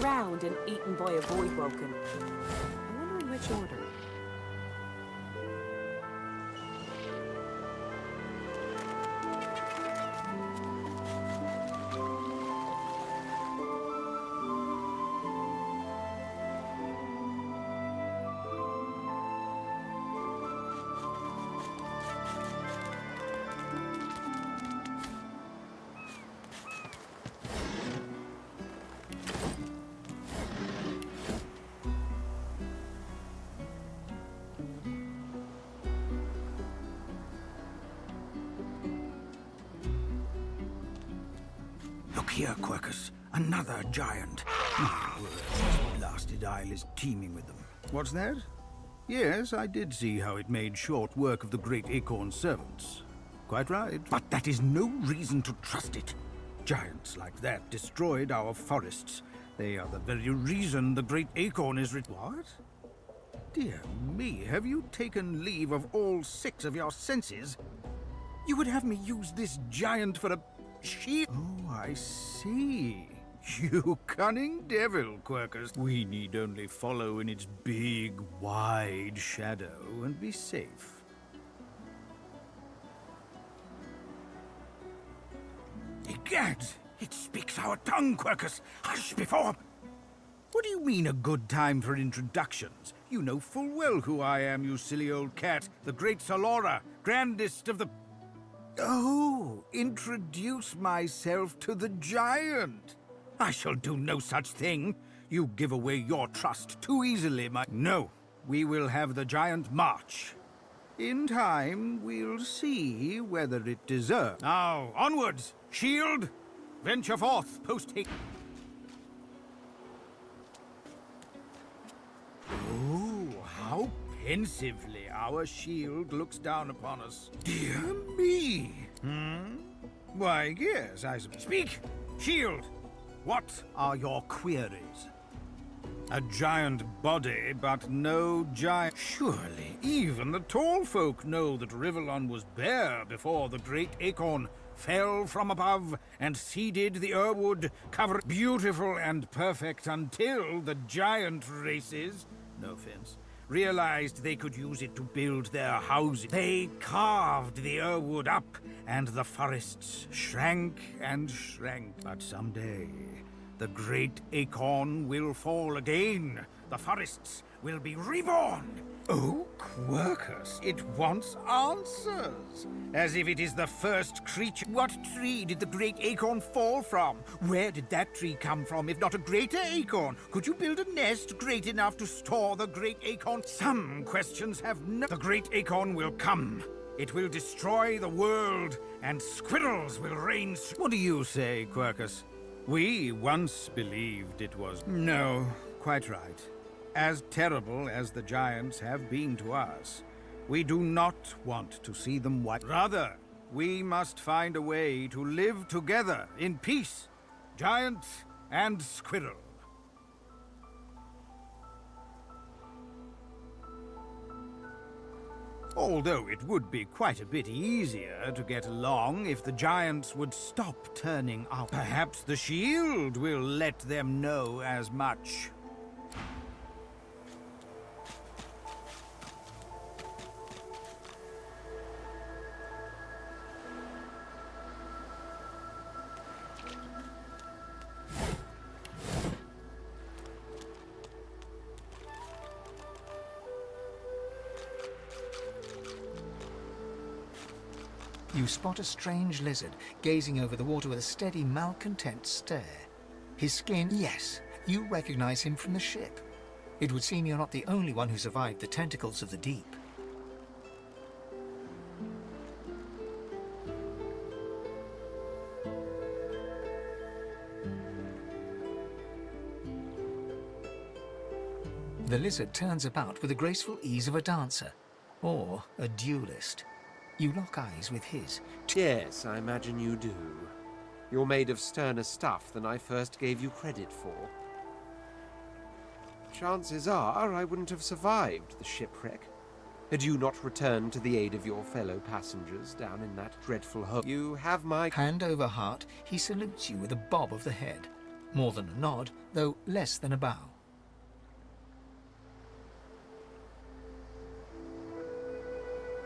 Drowned and eaten by a Voidwoken. I wonder in which order. here, Quercus. Another giant. My word, this blasted isle is teeming with them. What's that? Yes, I did see how it made short work of the great acorn servants. Quite right. But that is no reason to trust it. Giants like that destroyed our forests. They are the very reason the great acorn is What? Dear me, have you taken leave of all 6 of your senses? You would have me use this giant for a shield? Oh, I see. You cunning devil, Quercus. We need only follow in its big, wide shadow and be safe. Egad! It speaks our tongue, Quercus! Hush before... What do you mean, a good time for introductions? You know full well who I am, you silly old cat. The great Solora, grandest of the... Oh, introduce myself to the giant. I shall do no such thing. You give away your trust too easily, my... No, we will have the giant march. In time, we'll see whether it deserves. Now, onwards! Shield! Venture forth, post-haste. Oh, how pensively our shield looks down upon us. Dear me! Why, yes, I speak! Shield! What are your queries? A giant body, but no giant... Surely, even the tall folk know that Rivellon was bare before the great acorn fell from above and seeded the Earwood, covered beautiful and perfect until the giant races, no offense, realized they could use it to build their houses. They carved the Earwood up, and the forests shrank and shrank. But someday, the great acorn will fall again. The forests will be reborn. Oh, Quercus, it wants answers. As if it is the first creature. What tree did the great acorn fall from? Where did that tree come from, if not a greater acorn? Could you build a nest great enough to store the great acorn? Some questions have no... The great acorn will come. It will destroy the world, and squirrels will reign... What do you say, Quercus? We once believed it was... No, quite right. As terrible as the giants have been to us, we do not want to see them wipe. Rather, we must find a way to live together in peace, giant and squirrel. Although it would be quite a bit easier to get along if the giants would stop turning out. Perhaps the shield will let them know as much. You spot a strange lizard gazing over the water with a steady, malcontent stare. His skin, yes, you recognize him from the ship. It would seem you're not the only one who survived the tentacles of the deep. The lizard turns about with the graceful ease of a dancer, or a duelist. You lock eyes with his. Yes, I imagine you do. You're made of sterner stuff than I first gave you credit for. Chances are I wouldn't have survived the shipwreck had you not returned to the aid of your fellow passengers down in that dreadful hole. You have my... Hand over heart, he salutes you with a bob of the head. More than a nod, though less than a bow.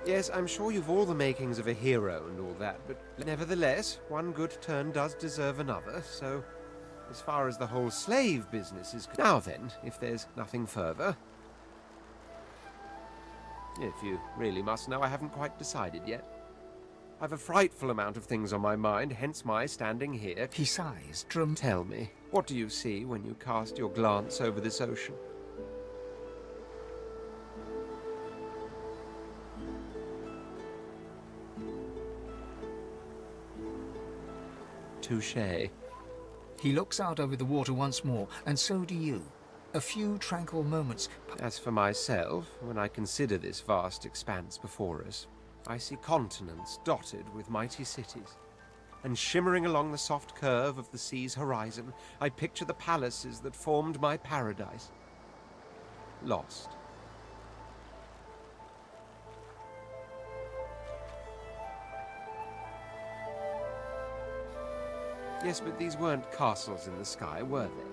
Yes, I'm sure you've all the makings of a hero and all that, but nevertheless, one good turn does deserve another, so as far as the whole slave business is... Now then, if there's nothing further... If you really must know, I haven't quite decided yet. I've a frightful amount of things on my mind, hence my standing here. He sighs, Tell me, what do you see when you cast your glance over this ocean? Touché. He looks out over the water once more, and so do you. A few tranquil moments. As for myself, when I consider this vast expanse before us, I see continents dotted with mighty cities. And shimmering along the soft curve of the sea's horizon, I picture the palaces that formed my paradise. Lost. Yes, but these weren't castles in the sky, were they?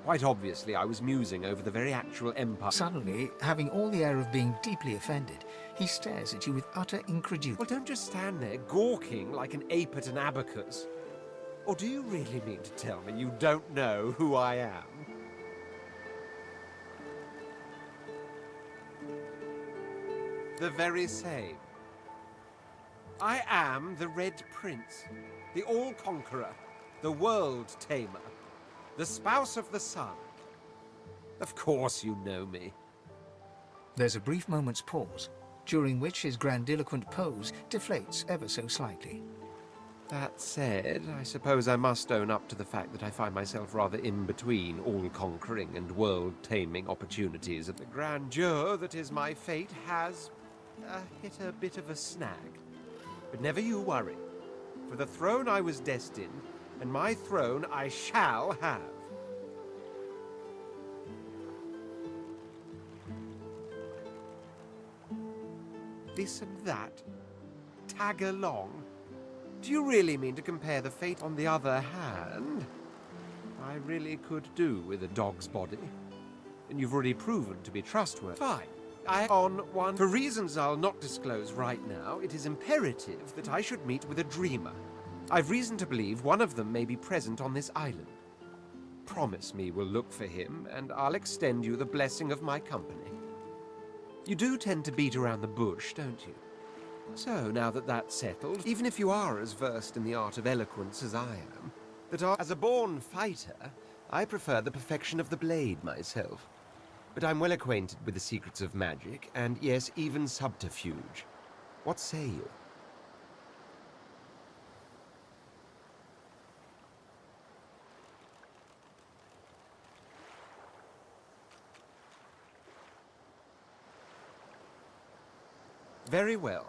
Quite obviously, I was musing over the very actual empire. Suddenly, having all the air of being deeply offended, he stares at you with utter incredulity. Well, don't just stand there gawking like an ape at an abacus. Or do you really mean to tell me you don't know who I am? The very same. I am the Red Prince, the All-Conqueror, the World-Tamer, the spouse of the sun. Of course you know me. There's a brief moment's pause, during which his grandiloquent pose deflates ever so slightly. That said, I suppose I must own up to the fact that I find myself rather in between all-conquering and world-taming opportunities, and the grandeur that is my fate has hit a bit of a snag. But never you worry. For the throne I was destined, and my throne I shall have. This and that. Tag along. Do you really mean to compare the fate? On the other hand, I really could do with a dog's body. And you've already proven to be trustworthy. Fine. On one. For reasons I'll not disclose right now, it is imperative that I should meet with a dreamer. I've reason to believe one of them may be present on this island. Promise me we'll look for him, and I'll extend you the blessing of my company. You do tend to beat around the bush, don't you? So, now that that's settled, even if you are as versed in the art of eloquence as I am, as a born fighter, I prefer the perfection of the blade myself. But I'm well acquainted with the secrets of magic, and yes, even subterfuge. What say you? Very well.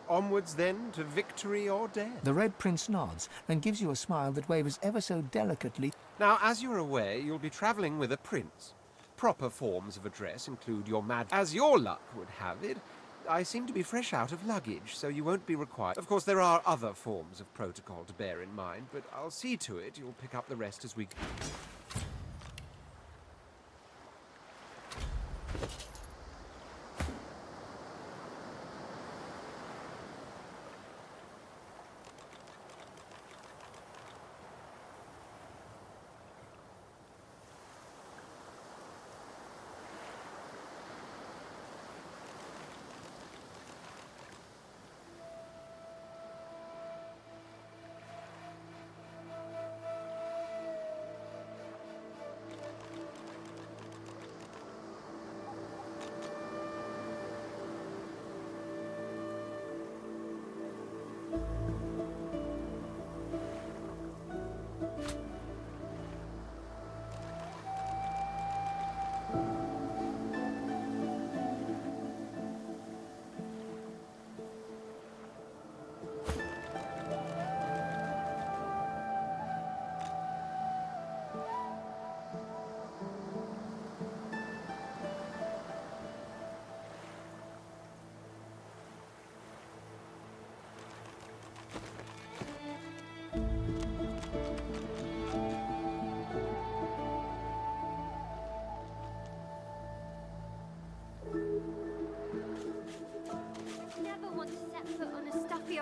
Onwards, then, to victory or death. The Red Prince nods and gives you a smile that wavers ever so delicately. Now, as you're aware, you'll be traveling with a prince. Proper forms of address include your As your luck would have it, I seem to be fresh out of luggage, so you won't be required. Of course, there are other forms of protocol to bear in mind, but I'll see to it you'll pick up the rest as we go.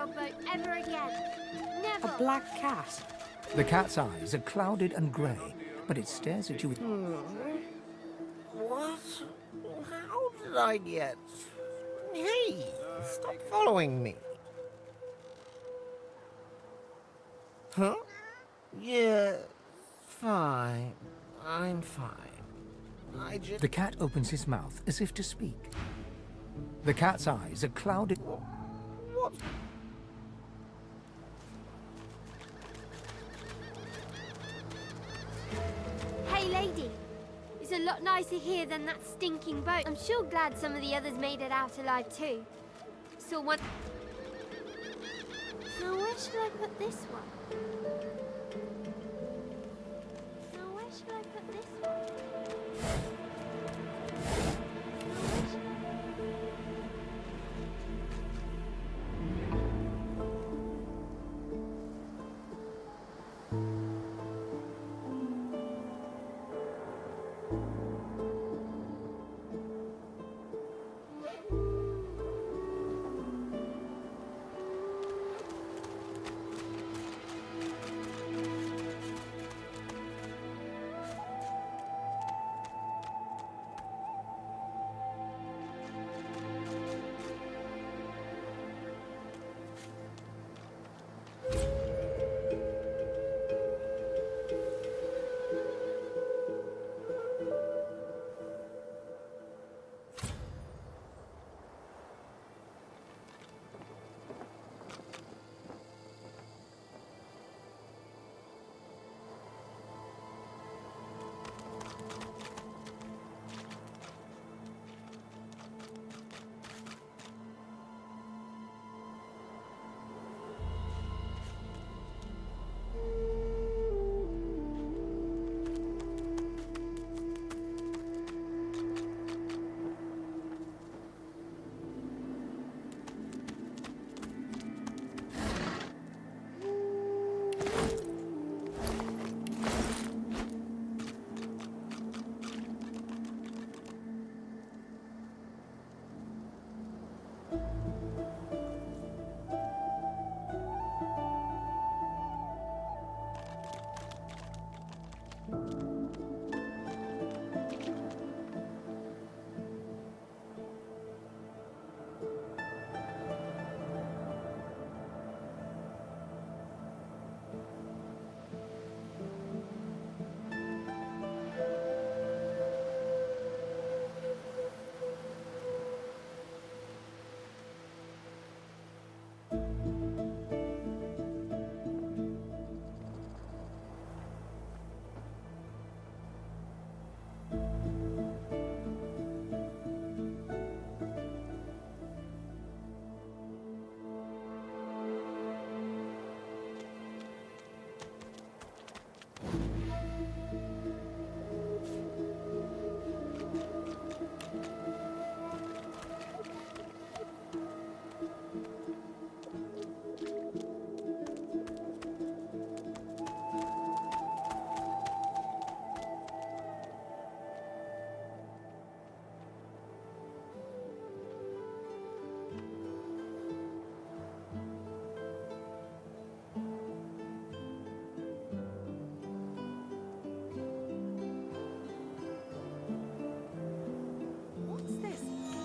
Boat ever again. Never. A black cat. The cat's eyes are clouded and grey, but it stares at you with... What? How did I get... Hey, stop following me. Huh? Yeah, fine. I'm fine. The cat opens his mouth as if to speak. The cat's eyes are clouded... What? lot nicer here than that stinking boat. I'm sure glad some of the others made it out alive too. So one... Now where should I put this one? Now where should I put this one?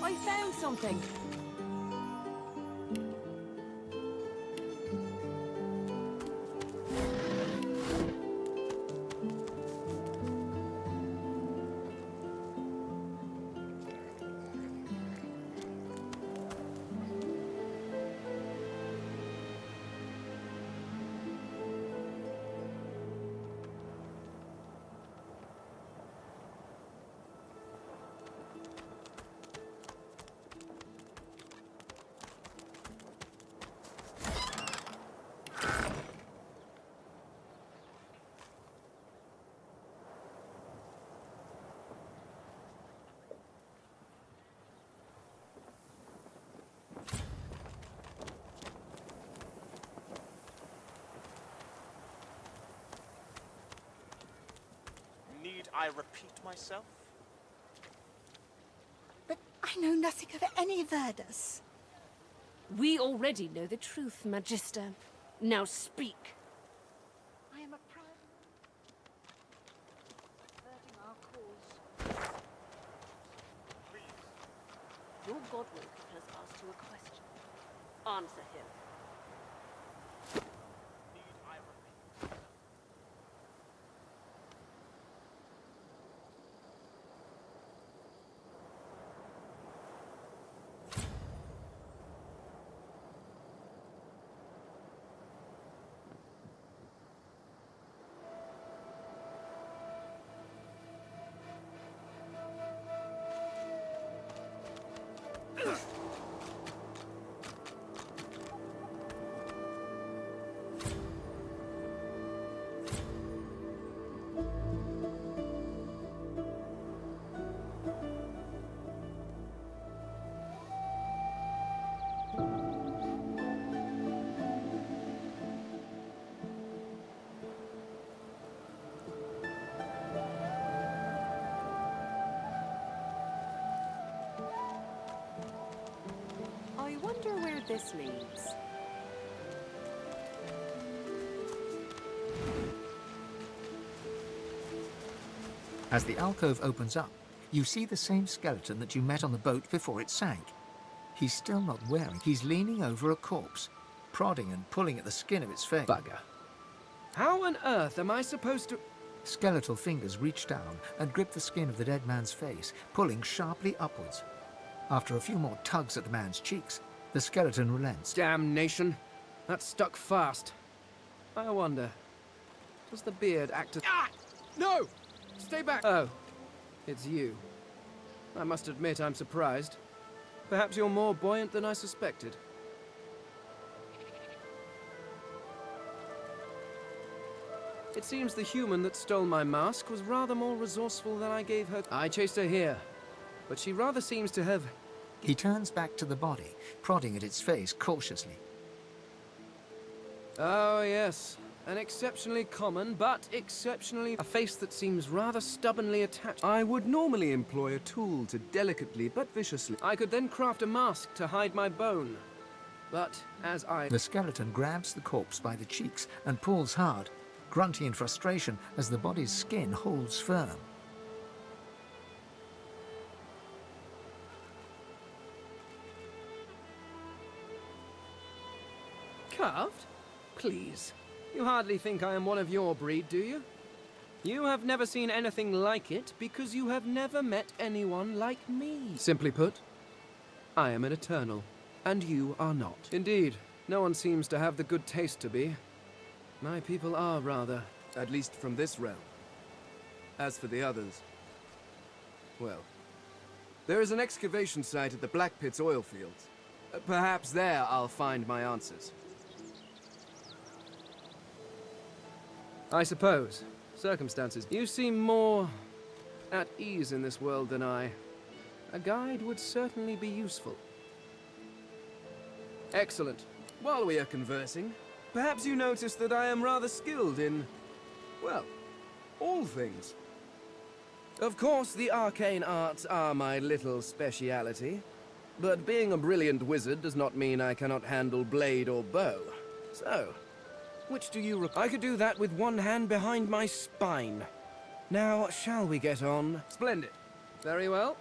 I found something. Need I repeat myself? But I know nothing of any Verdus. We already know the truth, Magister. Now speak. I am a proud... Serving our cause. Please. Your Godwalker has asked you a question. Answer him. I wonder where this leads. As the alcove opens up, you see the same skeleton that you met on the boat before it sank. He's still not wearing. He's leaning over a corpse, prodding and pulling at the skin of its face. Bugger. How on earth am I supposed to... Skeletal fingers reach down and grip the skin of the dead man's face, pulling sharply upwards. After a few more tugs at the man's cheeks, the skeleton relents. Damnation. That stuck fast. I wonder, does the beard act as... Ah! No! Stay back! Oh, it's you. I must admit I'm surprised. Perhaps you're more buoyant than I suspected. It seems the human that stole my mask was rather more resourceful than I gave her. I chased her here, but she rather seems to have... He turns back to the body, prodding at its face cautiously. Oh, yes. An exceptionally common, but exceptionally... A face that seems rather stubbornly attached. I would normally employ a tool to delicately but viciously... I could then craft a mask to hide my bone. But as I... The skeleton grabs the corpse by the cheeks and pulls hard, grunting in frustration as the body's skin holds firm. Carved? Please. You hardly think I am one of your breed, do you? You have never seen anything like it because you have never met anyone like me. Simply put, I am an Eternal, and you are not. Indeed, no one seems to have the good taste to be. My people are rather, at least from this realm. As for the others, well, there is an excavation site at the Black Pit's oil fields. Perhaps there I'll find my answers. I suppose. Circumstances. You seem more at ease in this world than I. A guide would certainly be useful. Excellent. While we are conversing, perhaps you notice that I am rather skilled in, well, all things. Of course, the arcane arts are my little speciality, but being a brilliant wizard does not mean I cannot handle blade or bow. So, which do you I could do that with one hand behind my spine. Now, shall we get on? Splendid. Very well.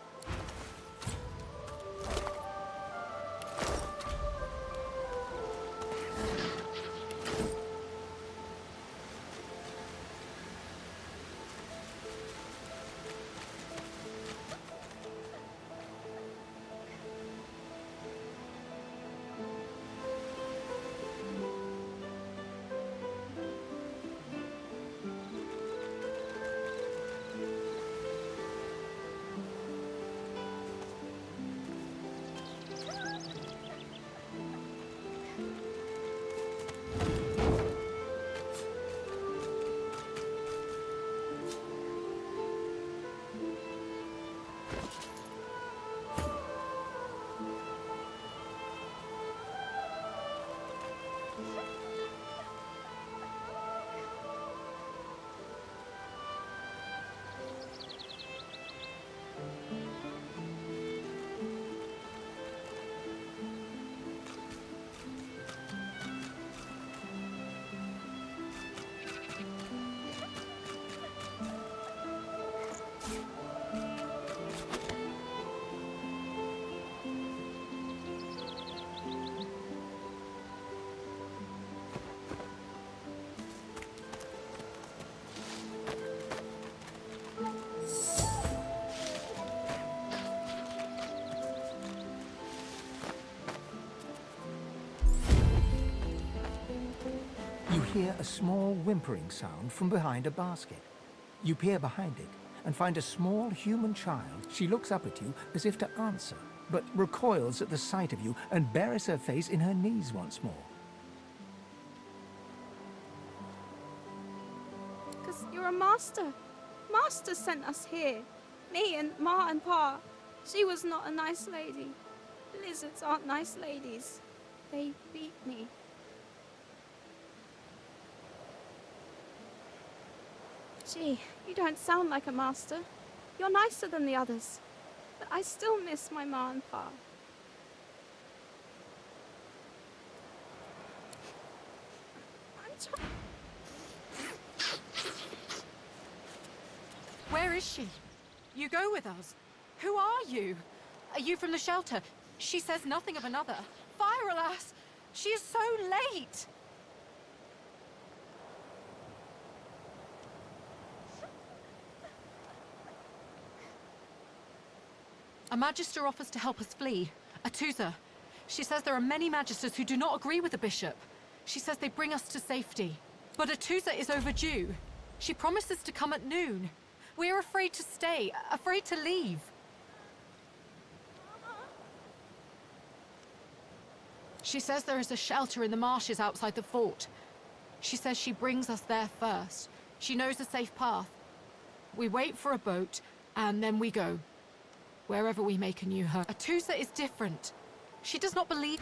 You hear a small whimpering sound from behind a basket. You peer behind it and find a small human child. She looks up at you as if to answer, but recoils at the sight of you and buries her face in her knees once more. Because you're a master. Master sent us here. Me and Ma and Pa. She was not a nice lady. Lizards aren't nice ladies. They beat me. Gee, you don't sound like a master. You're nicer than the others. But I still miss my Ma and Pa. Where is she? You go with us. Who are you? Are you from the shelter? She says nothing of another. Fire, alas! She is so late! A Magister offers to help us flee. Atusa. She says there are many Magisters who do not agree with the Bishop. She says they bring us to safety. But Atusa is overdue. She promises to come at noon. We are afraid to stay, afraid to leave. She says there is a shelter in the marshes outside the fort. She says she brings us there first. She knows a safe path. We wait for a boat, and then we go. Wherever we make a new home. Atusa is different. She does not believe...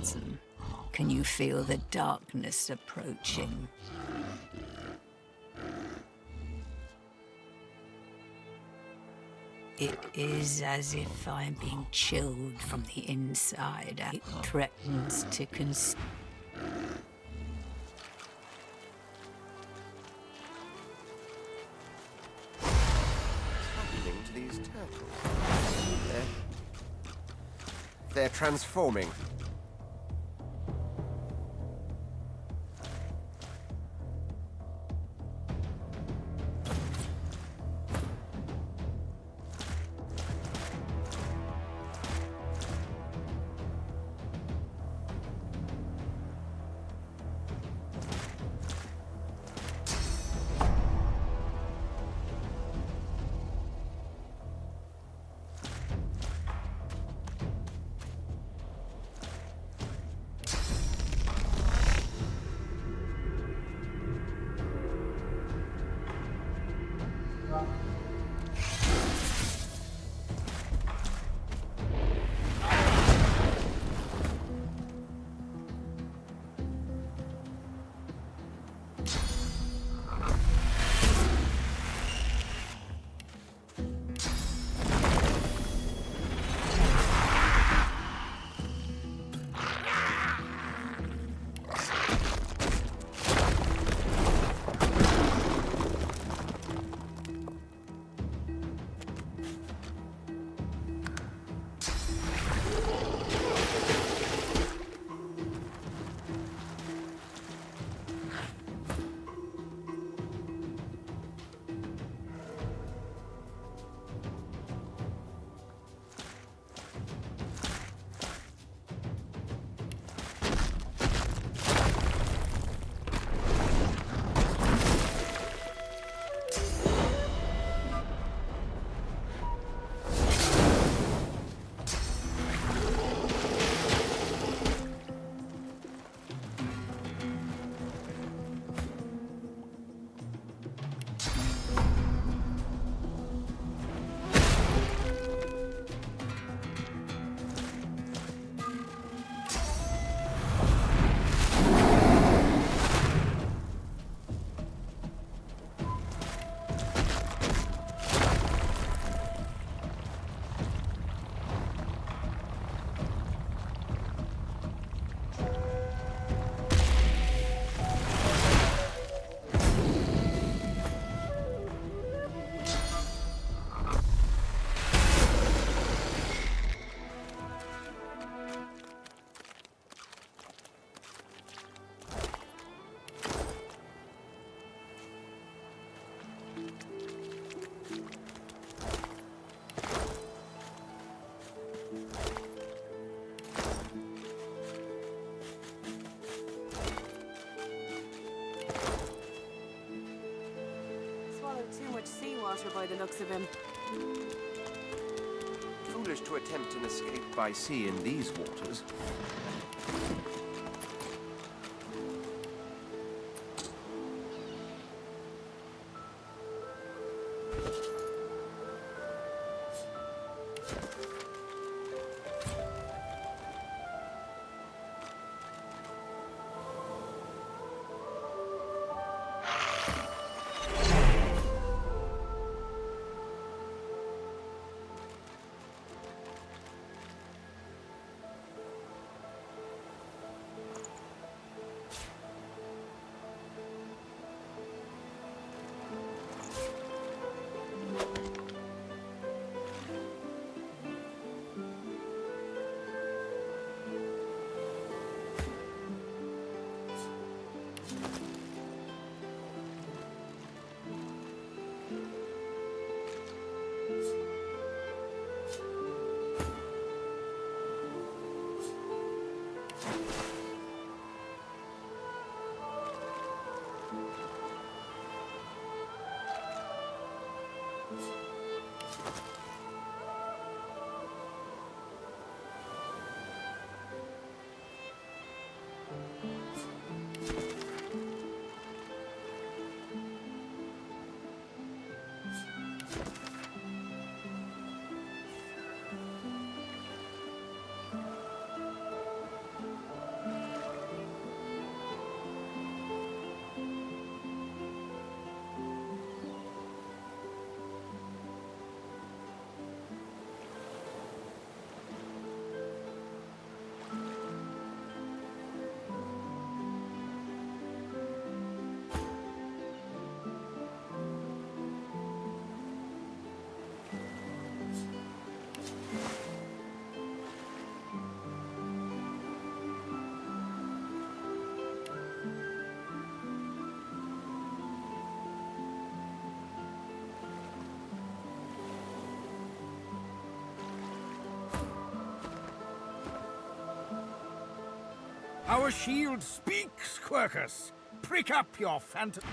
handsome. Can you feel the darkness approaching? It is as if I'm being chilled from the inside. It threatens to consume. Happening to these turtles? They're transforming. Too much seawater by the looks of him. Foolish to attempt an escape by sea in these waters. Our shield speaks, Quercus. Prick up your phantom.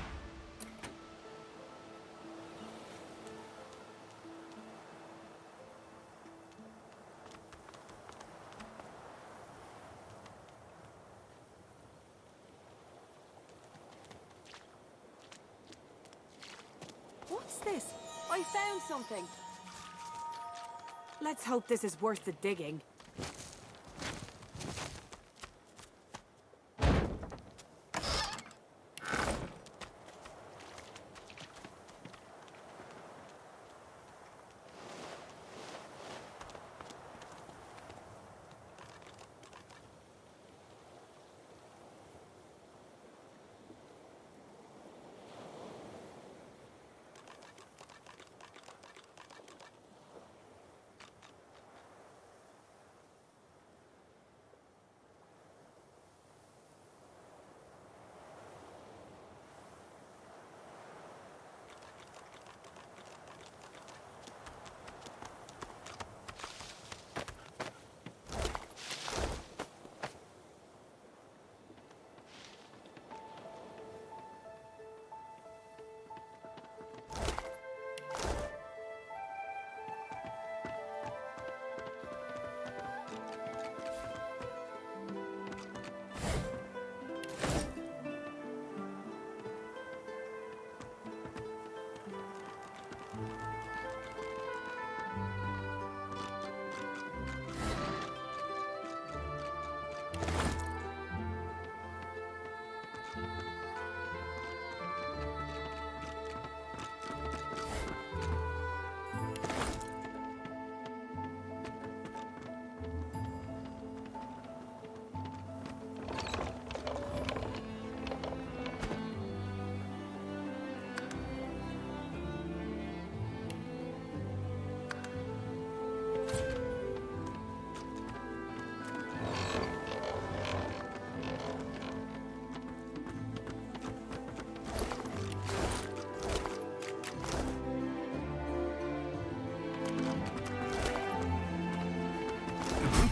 What's this? I found something. Let's hope this is worth the digging.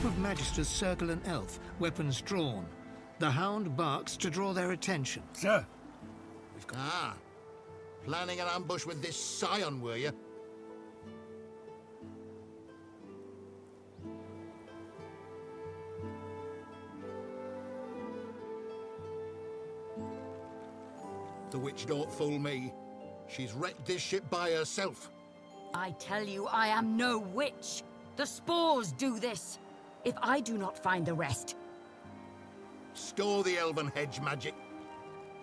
Of Magisters circle an elf, weapons drawn. The hound barks to draw their attention. Sir! Ah, planning an ambush with this scion, were you? The witch don't fool me. She's wrecked this ship by herself. I tell you, I am no witch. The spores do this. If I do not find the rest... Store the elven hedge magic.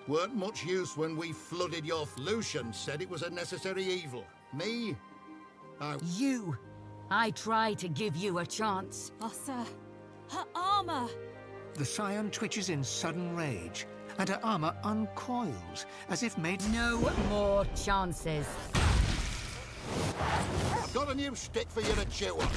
Weren't much use when we flooded your... Lucian said it was a necessary evil. Me? You. I try to give you a chance. Oh, sir. Her armor! The scion twitches in sudden rage, and her armor uncoils, as if made... No more chances. I've got a new stick for you to chew on.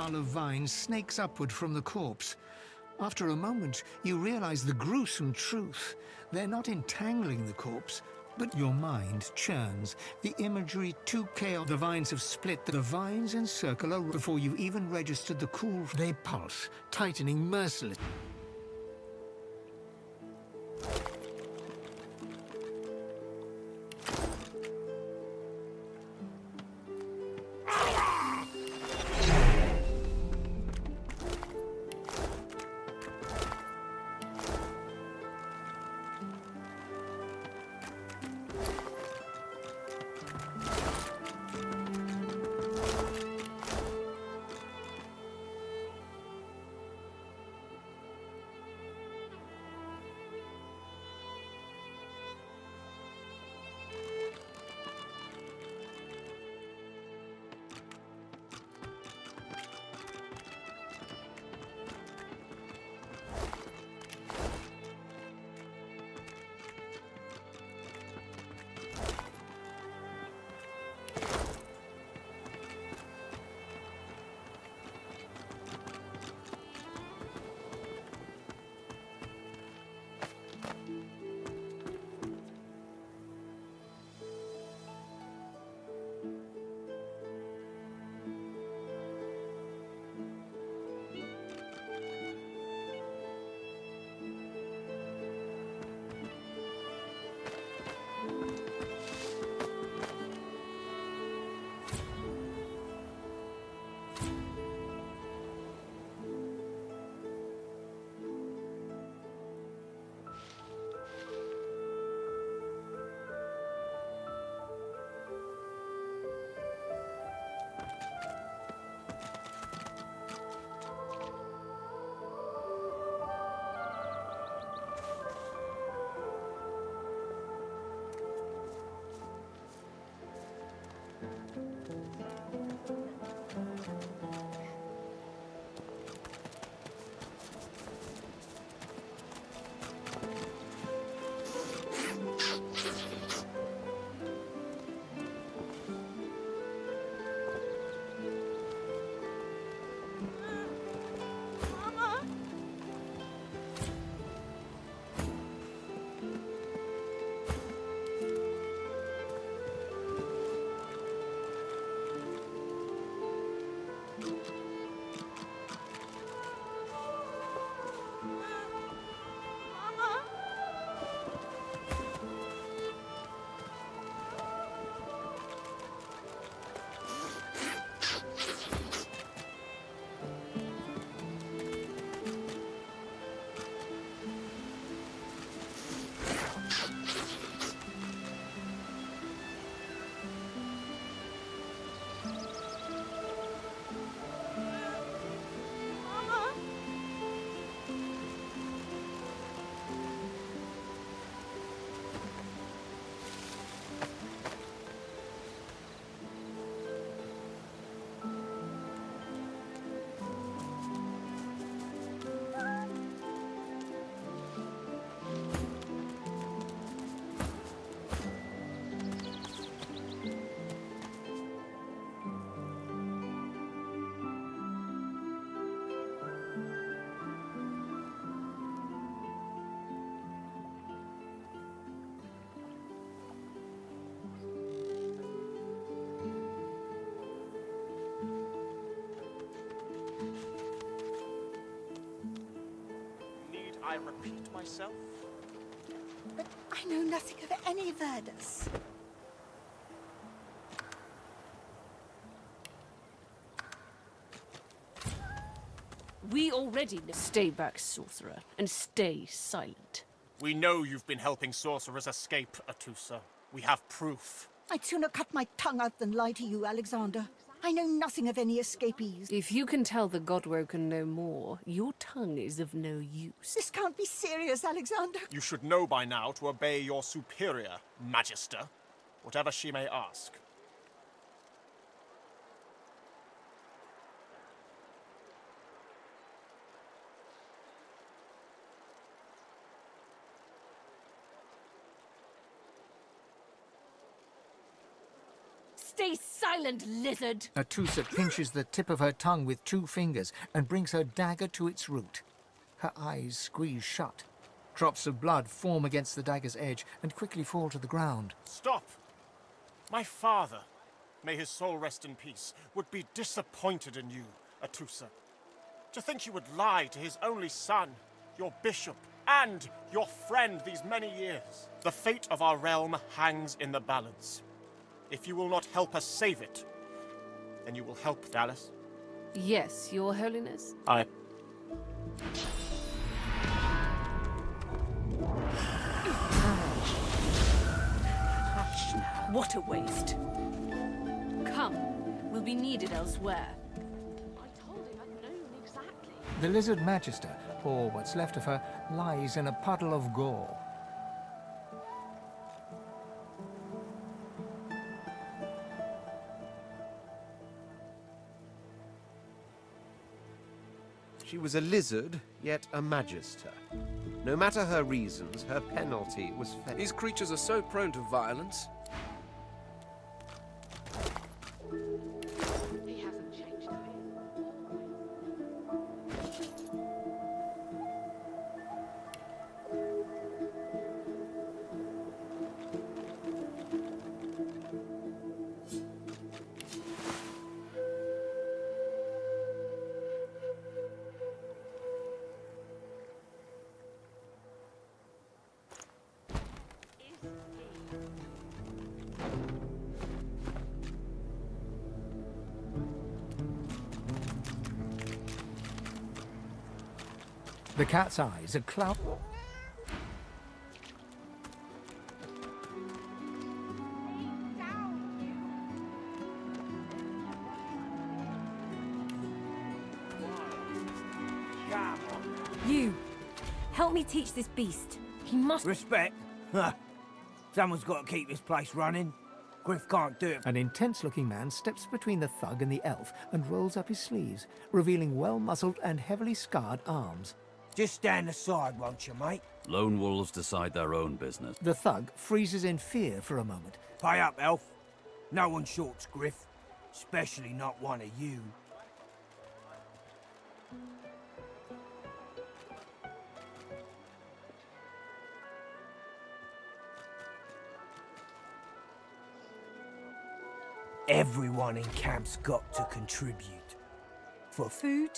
spirale of vines snakes upward from the corpse. After a moment, you realize the gruesome truth. They're not entangling the corpse, but your mind churns. The imagery too chaotic. The vines have split. The vines encircle her before you even registered the cool. They pulse, tightening mercilessly. I repeat myself? But I know nothing of any Verdus. We already know. Stay back, sorcerer, and stay silent. We know you've been helping sorcerers escape, Atusa. We have proof. I'd sooner cut my tongue out than lie to you, Alexander. I know nothing of any escapees. If you can tell the Godwoken no more, your tongue is of no use. This can't be serious, Alexander. You should know by now to obey your superior, Magister, whatever she may ask. Stay silent, lizard! Atusa pinches the tip of her tongue with 2 fingers and brings her dagger to its root. Her eyes squeeze shut. Drops of blood form against the dagger's edge and quickly fall to the ground. Stop! My father, may his soul rest in peace, would be disappointed in you, Atusa. To think you would lie to his only son, your bishop, and your friend these many years. The fate of our realm hangs in the balance. If you will not help us save it, then you will help Dallas. Yes, Your Holiness. I... Hush now. What a waste. Come, we'll be needed elsewhere. I told him I'd known exactly. The lizard magister, or what's left of her, lies in a puddle of gore. She was a lizard, yet a magister. No matter her reasons, her penalty was fair. These creatures are so prone to violence. He hasn't changed a bit. The cat's eyes are cloud. You, help me teach this beast. He must... Respect? Huh. Someone's got to keep this place running. Griff can't do it. An intense-looking man steps between the thug and the elf and rolls up his sleeves, revealing well-muscled and heavily scarred arms. Just stand aside, won't you, mate? Lone wolves decide their own business. The thug freezes in fear for a moment. Pay up, elf. No one shorts Griff. Especially not one of you. Everyone in camp's got to contribute. For Food?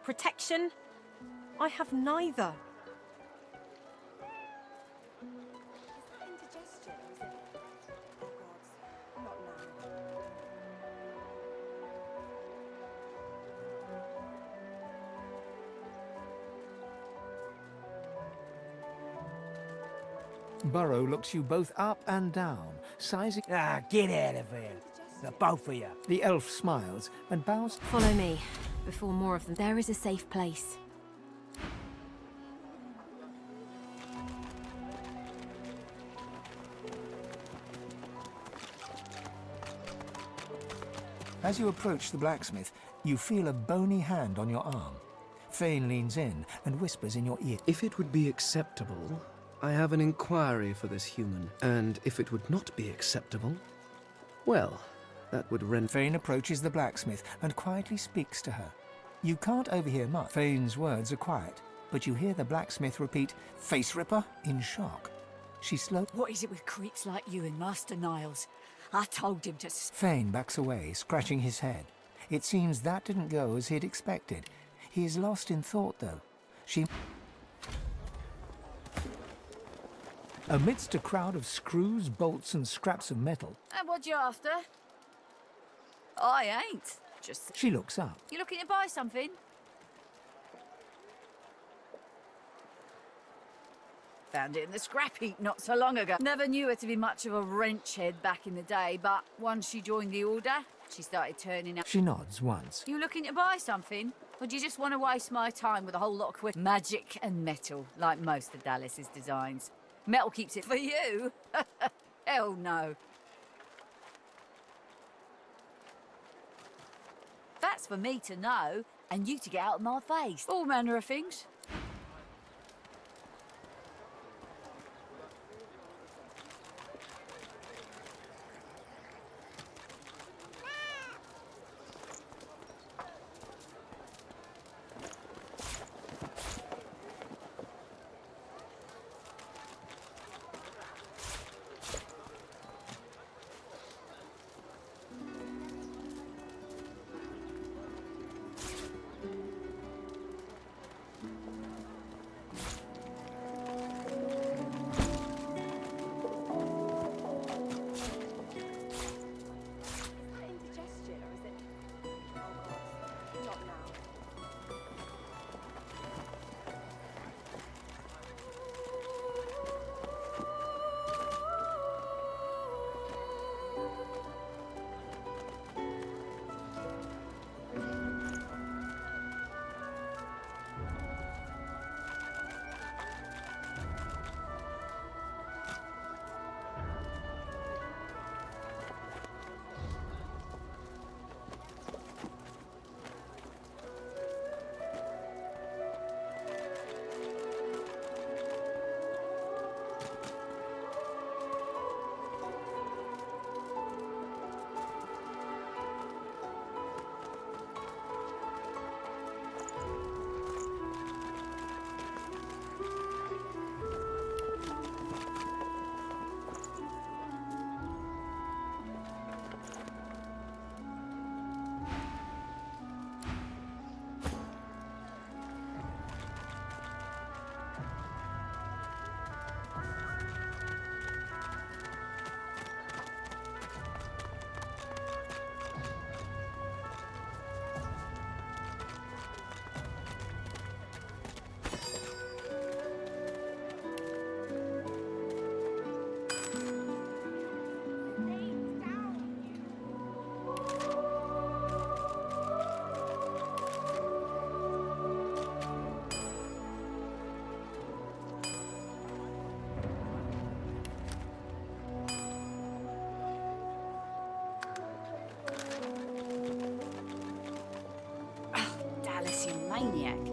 Protection? I have neither. Burrow looks you both up and down, sizing... Ah, get out of here. The both of you. The elf smiles and bows... Follow me. Before more of them, there is a safe place. As you approach the blacksmith, you feel a bony hand on your arm. Fane leans in and whispers in your ear. If it would be acceptable, I have an inquiry for this human. And if it would not be acceptable, well, that would render... Fane approaches the blacksmith and quietly speaks to her. You can't overhear much. Fane's words are quiet, but you hear the blacksmith repeat, "Face Ripper," in shock. She slows... What is it with creeps like you and Master Niles? I told him to... Fane backs away, scratching his head. It seems that didn't go as he'd expected. He is lost in thought, though. She... Amidst a crowd of screws, bolts, and scraps of metal, And what you after? I ain't. Just... she looks up. You looking to buy something? Found it in the scrap heap not so long ago. Never knew her to be much of a wrench head back in the day, but once she joined the Order, she started turning up. She nods once. You looking to buy something? Or do you just want to waste my time with a whole lot of quick magic and metal, like most of Dallas's designs? Metal keeps it for you? Hell no. That's for me to know, and you to get out of my face. All manner of things. maniac.